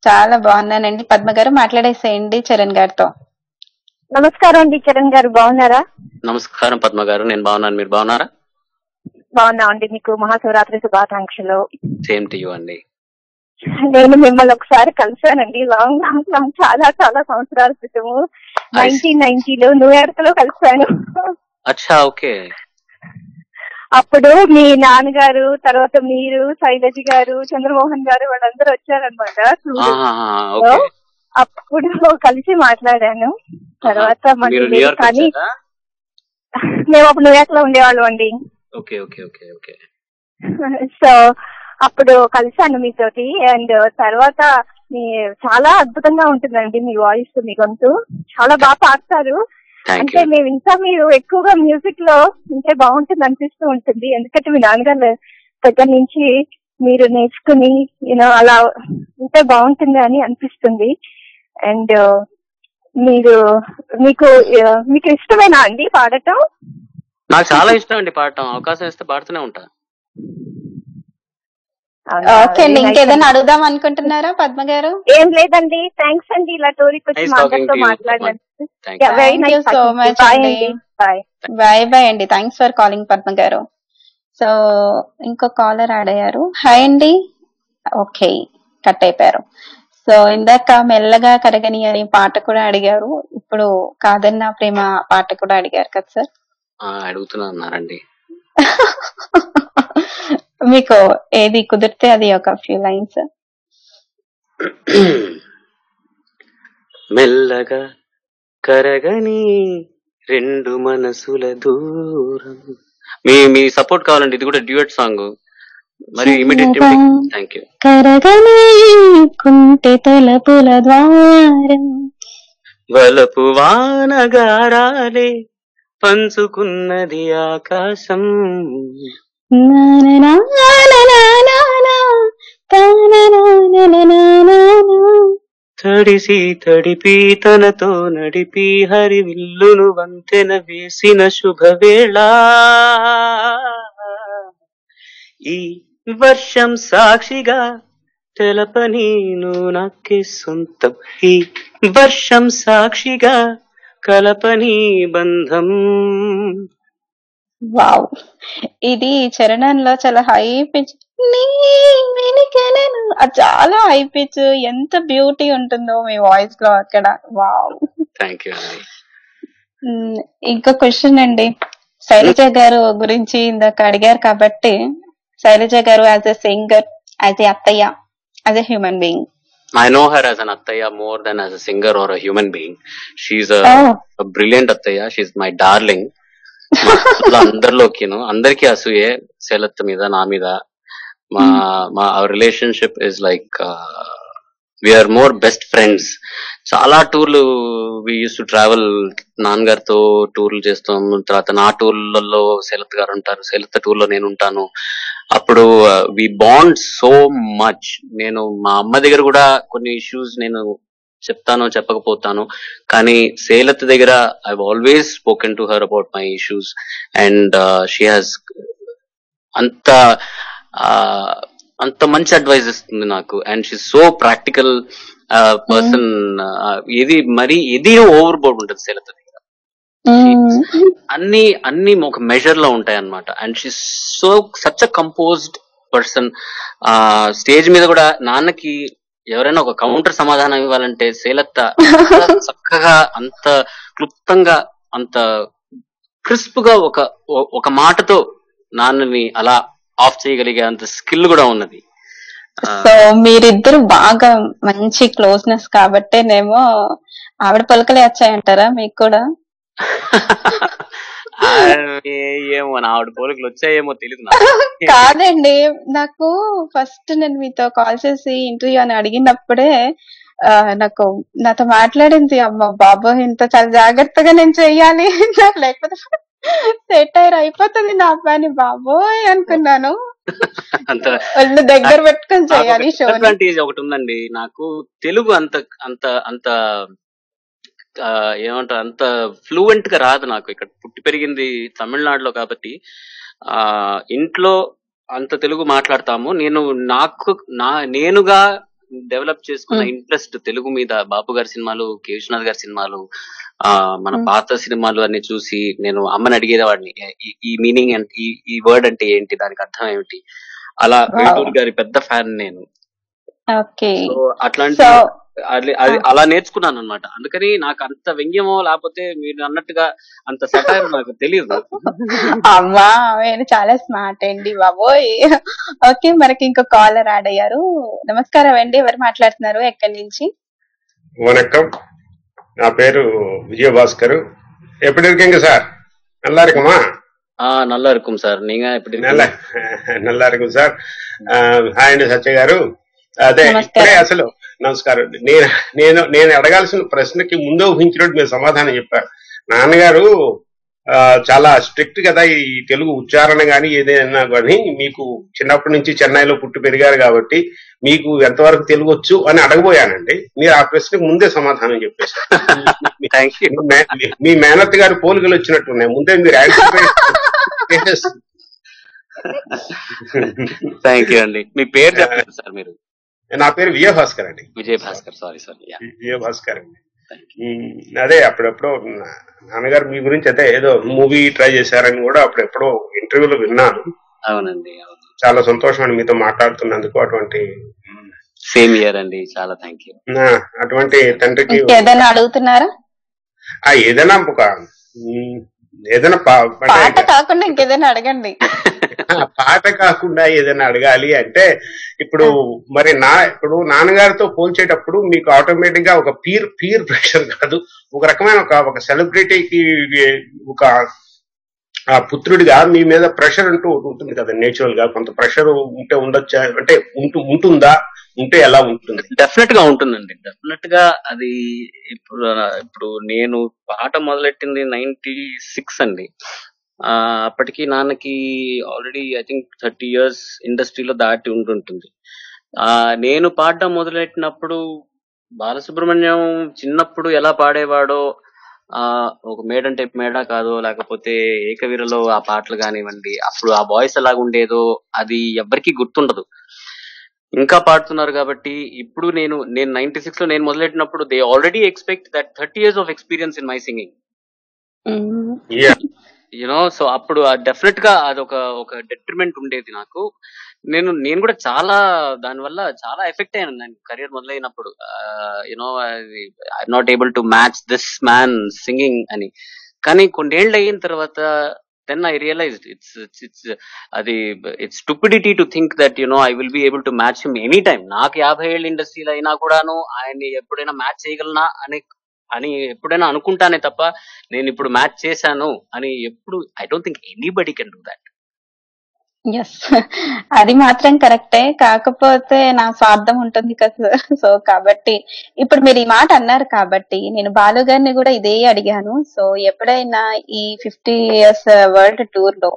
చాలా బాగున్నానండి. పద్మ గారు మాట్లాడేసేయండి చరణ్ గారితో. నమస్కారం అండి చరణ్ గారు, బాగున్నారా? నమస్కారం పద్మ గారు, నేను బాగున్నాను. మీరు బాగున్నారా? బాగున్నామండి. మీకు మహాశివరాత్రి శుభాకాంక్షలు. సేమ్ టు యూ అండి. నేను మిమ్మల్ని ఒకసారి కలిసానండి, లాంగ్ చాలా చాలా సంవత్సరాల క్రితము. 1990లో న్యూయార్క్ లో కలిసాను. అచ్చా, ఓకే. అప్పుడు మీ నాన్నగారు, తర్వాత మీరు, శైలజ గారు, చంద్రమోహన్ గారు వాళ్ళందరూ వచ్చారనమాట. అప్పుడు కలిసి మాట్లాడాను. తర్వాత మళ్ళీ లేదు, కానీ మేము అప్పుడు న్యూయార్క్ లో ఉండేవాళ్ళం అండి. సో అప్పుడు కలిసాను మీతోటి. అండ్ తర్వాత చాలా అద్భుతంగా ఉంటుందండి మీ వాయిస్, మీ గొంతు చాలా బాగా పాడతారు. అంటే మేము ఇంకా మీరు ఎక్కువగా మ్యూజిక్ లో ఉంటే బాగుంటుంది అనిపిస్తూ ఉంటుంది. ఎందుకంటే మీ నాన్నగారు దగ్గర నుంచి మీరు నేర్చుకుని అలా ఉంటే బాగుంటుంది అని అనిపిస్తుంది. అండ్ మీకు ఇష్టమేనా అండి పాడటం? నాకు చాలా ఇష్టం అండి పాడటం. అవకాశం ఇస్తే పాడుతూనే ఉంటా. ఓకే అండి, ఇంకేదైనా అడుగుదాం అనుకుంటున్నారా పద్మ గారు? ఏం లేదండి, థ్యాంక్స్ అండి ఇలా టోరీకి వచ్చి మాతో మాట్లాడినందుకు. థ్యాంక్ యూ సో మచ్ అండి. బాయ్ బాయ్ అండి. థ్యాంక్స్ ఫర్ కాలింగ్ పద్మ గారు. సో ఇంకో కాలర్ యాడ్ అయ్యారు. హాయ్ అండి. ఓకే, కట్ అయిపోయారు. సో ఇందాక మెల్లగా కరగని అని పాట కూడా అడిగారు. ఇప్పుడు కాదన్న ప్రేమ పాట కూడా అడిగారు కదా సార్? అడుగుతున్నారండి. మీకు ఏది కుదిరితే అది ఒక ఫ్యూ లైన్స్. మెల్లగా కరగని రెండు మనసుల దూరం. మీ సపోర్ట్ కావాలండి. ఇది కూడా డ్యూయట్ సాంగ్. మరి ఇమిడియట్ థ్యాంక్ యూ. కరగని కుంటె తలపుల ద్వారం వలపు వానగారాలే పంచుకున్నది ఆకాశం. తడిసి తడిపి తనతో నడిపి హరివిల్లును వంతెన వేసిన శుభవేళ. ఈ వర్షం సాక్షిగా తెలపని నాకే సొంతం. ఈ వర్షం సాక్షిగా కలపని బంధం. వావ్, ఇది చరణంలో చాలా హై పిచ్, చాలా హై పిచ్. ఎంత బ్యూటీ ఉంటుందో మీ వాయిస్ లో అక్కడ. వావ్, థ్యాంక్ యూ అండి. ఇంకో క్వశ్చన్ అండి. శైలజ గారు గురించి ఇందాక అడిగారు కాబట్టి, శైలజ గారు as a singer, as a అత్తయ్య, as a human being. I know her as an attaya more than as a singer or a human being. She's a brilliant attaya. She's my darling. అందరిలోకి అందరికి అసూయే శైలత్త మీద, నా మీద. మా our relationship is like we are more best friends. చాలా టూర్లు వి యూస్ టు ట్రావెల్. నాన్నగారితో టూర్లు చేస్తాం. తర్వాత నా టూర్లలో శైలత్ గారు ఉంటారు, శైలత్ టూర్ లో నేను ఉంటాను. అప్పుడు వి బాండ్ సో మచ్. నేను మా అమ్మ దగ్గర కూడా కొన్ని ఇష్యూస్ నేను చెప్తాను, చెప్పకపోతాను. కానీ శైలత్ దగ్గర I always spoken to her about my issues. And she has అంత మంచి అడ్వైస్ ఇస్తుంది నాకు. And she so practical person. ఏది ఓవర్ బోర్డ్ ఉంటుంది శైలత్ దగ్గర. అన్ని ఒక మెజర్ లో ఉంటాయి అన్నమాట. And she so such a composed person. Stage మీద కూడా నాన్నకి ఎవరైనా ఒక కౌంటర్ సమాధానం ఇవ్వాలంటే శైలత్త చక్కగా, అంత క్లుప్తంగా, అంత క్రిస్ప్ గా ఒక మాటతో నాన్నని అలా ఆఫ్ చేయగలిగే అంత స్కిల్ కూడా ఉన్నది. సో మీరిద్దరు బాగా మంచి క్లోజ్నెస్ కాబట్టేనేమో ఆవిడ పలకలే వచ్చాయంటారా మీకు కూడా? ఏమో ఆవిడ పోలికలు వచ్చాయేమో తెలియదు. కాదండి, నాకు ఫస్ట్ నేను మీతో కాల్ చేసి ఇంటర్వ్యూ అని అడిగినప్పుడే నాతో మాట్లాడింది, అమ్మ బాబు ఇంత చాలా జాగ్రత్తగా నేను చెయ్యాలి, లేకపోతే సెటైర్ అయిపోతుంది నా పని బాబోయ్ అనుకున్నాను. వాళ్ళు దగ్గర పెట్టుకొని చేయాలి. అడ్వాంటేజ్ ఒకటి ఉందండి నాకు. తెలుగు అంత అంత అంత ఏమంటారు, అంత ఫ్లూయెంట్ గా రాదు నాకు. ఇక్కడ పుట్టి పెరిగింది తమిళనాడులో కాబట్టి ఇంట్లో అంత తెలుగు మాట్లాడతాము. నేనుగా డెవలప్ చేసుకున్న ఇంట్రెస్ట్ తెలుగు మీద, బాబు గారి సినిమాలు, కే విశ్వనాథ్ గారి సినిమాలు, మన పాత సినిమాలు అన్ని చూసి నేను అమ్మని అడిగేవాడిని, ఈ మీనింగ్ ఈ వర్డ్ అంటే ఏంటి, దానికి అర్థం ఏమిటి. అలా వేటూరి గారి పెద్ద ఫ్యాన్ నేను. ఓకే, అట్లాంటి అది అలా నేర్చుకున్నాను అనమాట. అందుకని నాకు అంత వ్యంగ్యమో లేకపోతే మీరు అన్నట్టుగా అంత సటైర్ నాకు తెలియదు. అమ్మా మీరు చాలా స్మార్ట్ అండి బాబోయ్. ఓకే, మనకి ఇంకో కాలర్ యాడ్ అయ్యారు. నమస్కారం అండి, ఎవరు మాట్లాడుతున్నారు, ఎక్కడి నుంచి? வணக்கம், నా పేరు விஜயபாஸ்கர். எப்படி இருக்கீங்க சார்? நல்லா இருக்குமா? நல்லா இருக்கும் సార్. நீங்க எப்படி நல்லா இருக்கும் సార్. హాయ్ అండి సత్య గారు. అదే ఇప్పుడే అసలు నమస్కారం. నేను అడగాల్సిన ప్రశ్నకి ముందే ఊహించినట్టు మీరు సమాధానం చెప్పారు. నాన్నగారు చాలా స్ట్రిక్ట్ కదా ఈ తెలుగు ఉచ్చారణ గాని ఏదైనా కానీ. మీకు చిన్నప్పటి నుంచి చెన్నైలో పుట్టి పెరిగారు కాబట్టి మీకు ఎంతవరకు తెలుగు వచ్చు అని అడగబోయానండి. మీరు ఆ ప్రశ్నకు ముందే సమాధానం చెప్పేశారు. మీ మేనత్ గారు పోలికలు వచ్చినట్టున్నాయి. ముందే మీరు థ్యాంక్ యూ అండి. మీ పేరు చెప్పండి సార్. మీరు? నా పేరు విజయభాస్కర్ అండి. విజయభాస్కర్, సారీ. విజయభాస్కర్ అండి. అదే అప్పుడెప్పుడో నాన్నగారు మీ గురించి అయితే ఏదో మూవీ ట్రై చేశారని కూడా అప్పుడెప్పుడో ఇంటర్వ్యూలో విన్నాను. అవునండి. చాలా సంతోషం అండి మీతో మాట్లాడుతున్నందుకు. అటువంటి సేమ్ ఇయర్ అండి. చాలా థ్యాంక్ యూ. అటువంటి తండ్రికి ఏదైనా అడుగుతున్నారా? ఏదైనా పాట కాకుండా ఇంకేదైనా అడగండి. పాట కాకుండా ఏదైనా అడగాలి అంటే ఇప్పుడు మరి ఇప్పుడు నాన్నగారితో పోల్చేటప్పుడు మీకు ఆటోమేటిక్ గా ఒక పీర్ ప్రెషర్ కాదు, ఒక రకమైన ఒక సెలబ్రిటీకి ఒక పుత్రుడిగా మీ మీద ప్రెషర్ అంటూ ఉంటుంది కదా. నేచురల్ గా కొంత ప్రెషర్ ఉంటే ఉండొచ్చా అంటే ఉంటుందా? ఉంటే ఎలా ఉంటుంది? డెఫినెట్ గా ఉంటుందండి. డెఫినెట్ గా అది ఇప్పుడు నేను పాట మొదలెట్టింది 96 అండి. అప్పటికి నాన్నకి ఆల్రెడీ ఐ థింక్ 30 years ఇండస్ట్రీలో దాటి ఉంటుంటుంది. నేను పాడడం మొదలెట్టినప్పుడు బాలసుబ్రహ్మణ్యం చిన్నప్పుడు ఎలా పాడేవాడో, ఒక మేడంటే మేడా కాదో లేకపోతే ఏకవీరలో ఆ పాటలు కానివ్వండి, అప్పుడు ఆ వాయిస్ ఎలాగ ఉండేదో అది ఎవరికి గుర్తుండదు. ఇంకా పాడుతున్నారు కాబట్టి ఇప్పుడు నేను 96 లో నేను మొదలెట్టినప్పుడు they already expect that 30 years of experience in my singing. You know, so అప్పుడు డెఫినెట్ గా అది ఒక డెట్రిమెంట్ ఉండేది నాకు. నేను కూడా చాలా దానివల్ల చాలా ఎఫెక్ట్ అయ్యాను నేను కెరియర్ మొదలైనప్పుడు. You know, I'm not able to match this man singing అని. కానీ కొన్నేళ్ళు అయిన తర్వాత then I realized it's stupidity to think that I will be able to match him anytime. నాకు 50 ఏళ్ళ ఇండస్ట్రీలో అయినా కూడాను ఆయన్ని ఎప్పుడైనా మ్యాచ్ చేయగలనా అని ఎప్పుడైనా అనుకుంటానే తప్ప నేను ఇప్పుడు మ్యాచ్ చేశాను అని ఎప్పుడు I don't think anybody can do that. Yes, అది మాత్రం కరెక్టే. కాకపోతే నా స్వార్థం ఉంటుంది కదా. సో కాబట్టి ఇప్పుడు మీరు ఈ మాట అన్నారు కాబట్టి నేను బాలు గారిని కూడా ఇదే అడిగాను. సో ఎప్పుడైనా ఈ 50 years వరల్డ్ టూర్ లో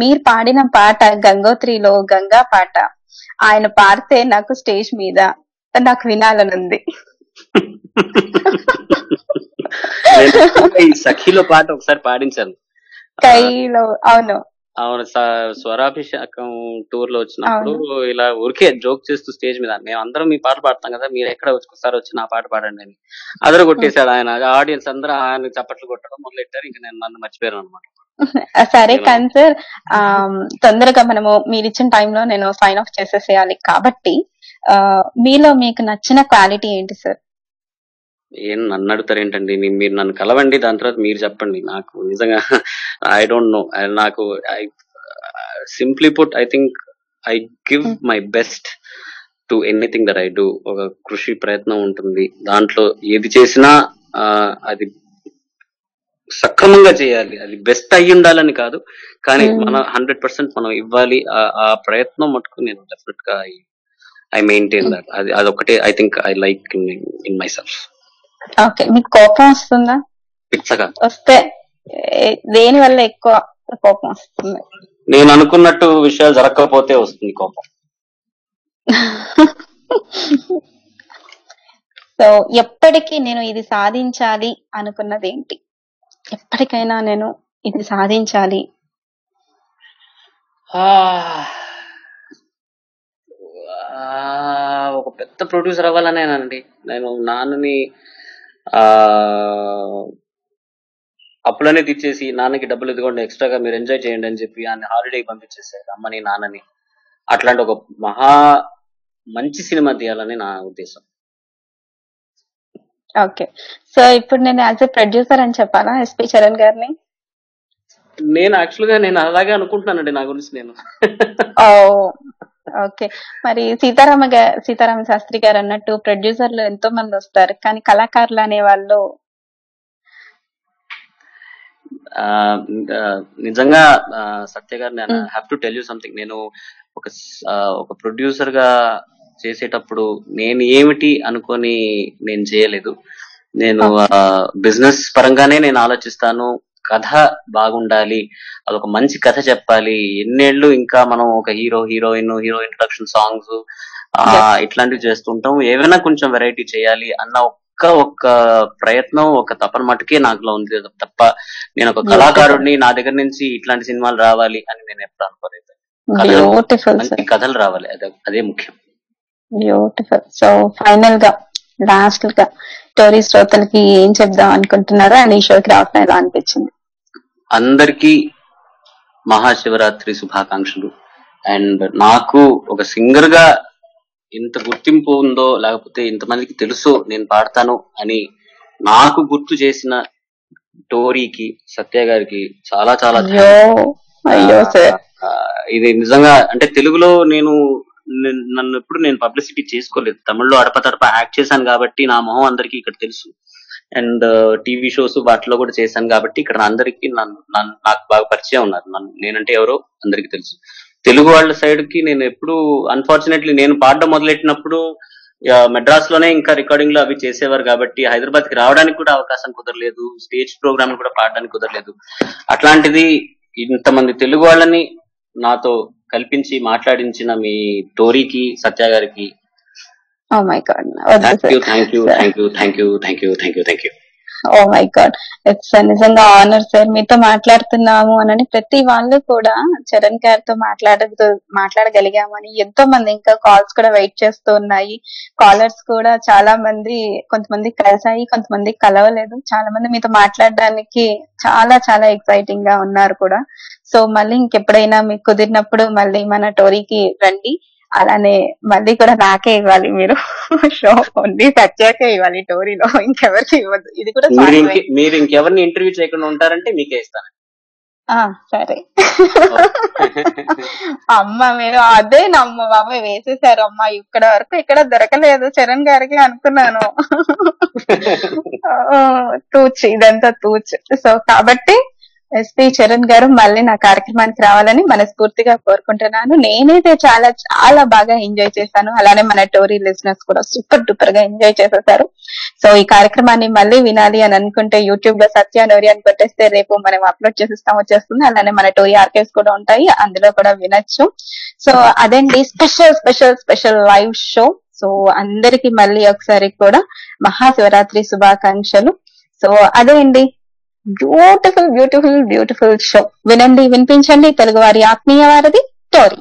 మీరు పాడిన పాట గంగోత్రిలో గంగా పాట ఆయన పాడితే నాకు స్టేజ్ మీద నాకు వినాలనుంది. ఈ సఖీలో పాట ఒకసారి పాడించాను కైలో. అవును, స్వరాభిషేకం టూర్ లో వచ్చినప్పుడు ఇలా ఊరికే జోక్ చేస్తూ స్టేజ్ మీద మేము అందరం మీ పాట పాడతాం కదా, మీరు ఎక్కడ ఒకసారి వచ్చి నా పాట పాడండి అని అదర కొట్టేశాడు ఆయన. ఆడియన్స్ అందరూ ఆయన చప్పట్లు కొట్టడం మొదలెట్టారు. ఇంకా నన్ను మర్చిపోయాను అనమాట. సరే కానీ సార్, తొందరగా మనము మీరు ఇచ్చిన టైంలో నేను సైన్ ఆఫ్ చేసేసేయాలి కాబట్టి మీలో మీకు నచ్చిన క్వాలిటీ ఏంటి సార్? ఏం నన్ను అడుగుతారు ఏంటండి, మీరు నన్ను కలవండి, దాని తర్వాత మీరు చెప్పండి. నాకు నిజంగా ఐ డోంట్ నో. నాకు simply put I think I give my best to anything that I do. ఒక కృషి ప్రయత్నం ఉంటుంది దాంట్లో. ఏది చేసినా అది సక్రమంగా చేయాలి. అది బెస్ట్ అయ్యి ఉండాలని కాదు, కానీ మన 100% మనం ఇవ్వాలి. ఆ ప్రయత్నం మటుకు నేను డెఫినెట్ గా ఐ మెయింటైన్ దట్. అదొకటే I think I like in my self. Okay, మీకు కోపం వస్తుందా? పిచ్చగా వస్తే దేని వల్ల ఎక్కువ కోపం వస్తుంది? నేను అనుకున్నట్టు విషయాలు జరగకపోతే వస్తుంది కోపం. సో ఎప్పటికీ నేను ఇది సాధించాలి అనుకున్నది ఏంటి? ఎప్పటికైనా నేను ఇది సాధించాలి. ఒక పెద్ద ప్రొడ్యూసర్ అవ్వాలనేనండి. నేను నాన్నని అప్పులనే తీర్చేసి నాన్నకి డబ్బులు ఇదిగోండి ఎక్స్ట్రాగా మీరు ఎంజాయ్ చేయండి అని చెప్పి ఆయన హాలిడేకి పంపించేసారు అమ్మని నాన్నని. అట్లాంటి ఒక మంచి సినిమా తీయాలని నా ఉద్దేశం. ఓకే. సో ఇప్పుడు నేను యాజ్ ఎ ప్రొడ్యూసర్ అని చెప్పాలా ఎస్పి చరణ్ గారిని? నేను యాక్చువల్ గా నేను అలాగే అనుకుంటున్నానండి నా గురించి నేను. ఓకే. మరి సీతారామ శాస్త్రి గారు అన్నట్టు ప్రొడ్యూసర్లు ఎంతో మంది వస్తారు, కానీ కళాకారులు అనే వాళ్ళు నిజంగా సత్య గారు నేను have to tell you something. నేను ఒక ప్రొడ్యూసర్ గా చేసేటప్పుడు నేను ఏమిటి అనుకొని నేను చేయలేదు. నేను బిజినెస్ పరంగానే నేను ఆలోచిస్తాను. కథ బాగుండాలి, అదొక మంచి కథ చెప్పాలి. ఎన్నేళ్ళు ఇంకా మనం ఒక హీరో హీరో ఇంట్రడక్షన్ సాంగ్స్ ఇట్లాంటివి చేస్తుంటాం. ఏమైనా కొంచెం వెరైటీ చేయాలి అన్న ఒక్క ప్రయత్నం, ఒక తపన మటుకే నాకులో ఉంది తప్ప నేను ఒక కళాకారుడిని నా దగ్గర నుంచి ఇట్లాంటి సినిమాలు రావాలి అని నేను ఎప్పుడు అనుకోలేదు. మంచి కథలు రావాలి, అదే ముఖ్యం. బ్యూటిఫుల్. సో ఫైనల్ గా లాస్ట్ గా స్టోరీ శ్రోతలకి ఏం చెప్దాం అనుకుంటున్నారో అండ్ ఈ షోకి రావడం ఎలా అనిపించింది? అందరికీ మహాశివరాత్రి శుభాకాంక్షలు. అండ్ నాకు ఒక సింగర్ గా ఇంత గుర్తింపు ఉందో, లేకపోతే ఇంతమందికి తెలుసో నేను పాడతాను అని నాకు గుర్తు చేసిన టోరీకి, సత్య గారికి చాలా చాలా ఇది నిజంగా అంటే తెలుగులో నన్ను ఎప్పుడు నేను పబ్లిసిటీ చేసుకోలేదు. తమిళ్లో అడపతడప యాక్ట్ చేశాను కాబట్టి నా మొహం అందరికీ ఇక్కడ తెలుసు. అండ్ టీవీ షోస్ వాటిలో కూడా చేశాను కాబట్టి ఇక్కడ అందరికీ నాకు బాగా పరిచయం ఉన్నారు. నేనంటే ఎవరో అందరికీ తెలుసు. తెలుగు వాళ్ళ సైడ్ కి నేను ఎప్పుడు అన్ఫార్చునేట్లీ నేను పాడడం మొదలెట్టినప్పుడు మెడ్రాస్ లోనే ఇంకా రికార్డింగ్ లో అవి చేసేవారు కాబట్టి హైదరాబాద్ కి రావడానికి కూడా అవకాశం కుదరలేదు, స్టేజ్ ప్రోగ్రామ్ కూడా పాడడానికి కుదరలేదు. అట్లాంటిది ఇంతమంది తెలుగు వాళ్ళని నాతో కల్పించి మాట్లాడించిన మీ టోరీకి, సత్య గారికి oh my God, thank you. Oh my god, it's నిజంగా ఆనర్ సార్. మీతో మాట్లాడుతున్నాము అని ప్రతి వాళ్ళు కూడా చరణ్ గారితో మాట్లాడగలిగామని ఎంతో మంది ఇంకా కాల్స్ కూడా వెయిట్ చేస్తూ ఉన్నాయి. కాలర్స్ కూడా చాలా మంది, కొంతమంది కలిసాయి, కొంతమంది కలవలేదు. చాలా మంది మీతో మాట్లాడడానికి చాలా చాలా ఎక్సైటింగ్ గా ఉన్నారు కూడా. సో మళ్ళీ ఇంకెప్పుడైనా మీకు కుదిరినప్పుడు మళ్ళీ మన టోరీకి రండి. అలానే మళ్ళీ కూడా నాకే ఇవ్వాలి మీరు షో, ఓన్లీ సత్యాకే ఇవ్వాలి టోరీలో, ఇంకెవరికి ఇవ్వద్దు. ఇది కూడా మీరు ఇంకెవరిని ఇంటర్వ్యూ చేయకుండా ఉంటారంటే మీకే ఇస్తాను. సరే అమ్మ, మీరు అదే నమ్మ బాబా వేసేసారు అమ్మ. ఇక్కడ వరకు ఇక్కడ దొరకలేదు చరణ్ గారికి అనుకున్నాను. తూచ్, ఇదంతా తూచ్. సో కాబట్టి ఎస్పి చరణ్ గారు మళ్ళీ నా కార్యక్రమానికి రావాలని మనస్ఫూర్తిగా కోరుకుంటున్నాను. నేనైతే చాలా చాలా బాగా ఎంజాయ్ చేశాను. అలానే మన టోరీ లిజనర్స్ కూడా సూపర్ డూపర్ గా ఎంజాయ్ చేసేసారు. సో ఈ కార్యక్రమాన్ని మళ్ళీ వినాలి అని అనుకుంటే యూట్యూబ్ లో సత్య నోరి అని కొట్టేస్తే రేపు మనం అప్లోడ్ చేసిస్తాం, వచ్చేస్తుంది. అలానే మన టోరీ ఆర్కైవ్స్ కూడా ఉంటాయి, అందులో కూడా వినొచ్చు. సో అదండి special special special live show. So అందరికి మళ్ళీ ఒకసారి కూడా మహాశివరాత్రి శుభాకాంక్షలు. సో అదే అండి, బ్యూటిఫుల్ బ్యూటిఫుల్ బ్యూటిఫుల్ షో. వినండి, వినిపించండి. తెలుగువారి ఆత్మీయ వారధి టోరీ.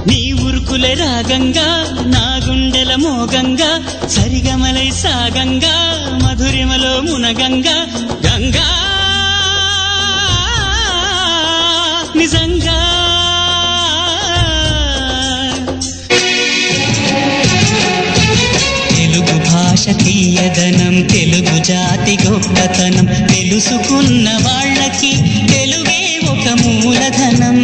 నీ ఉరుకులే రాగంగా, నా గుండెల మోగంగా, సరిగమలై సాగంగా, మధురిమలో మునగంగా, గంగా నిజంగా తెలుగు భాష తీయదనం, తెలుగు జాతి గొప్పతనం, తెలుసుకున్న వాళ్ళకి తెలుగే ఒక మూలధనం.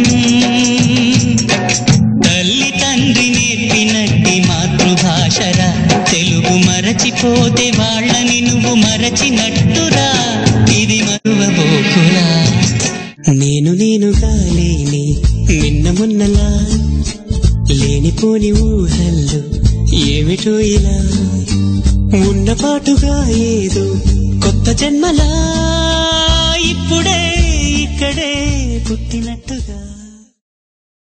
తల్లి తండ్రి నేర్పినట్టి మాతృభాషరా, తెలుగు మరచిపోతే వాళ్ళని నువ్వు మరచినట్టురా, ఇది మరువబోకురా. నేనుగా లేని నిన్న మొన్నలా, లేనిపోని ఊహల్లో ఏమిటో ఇలా, ఉన్నపాటుగా ఏదో కొత్త జన్మలా, ఇప్పుడే ఇక్కడే పుట్టినట్టుగా.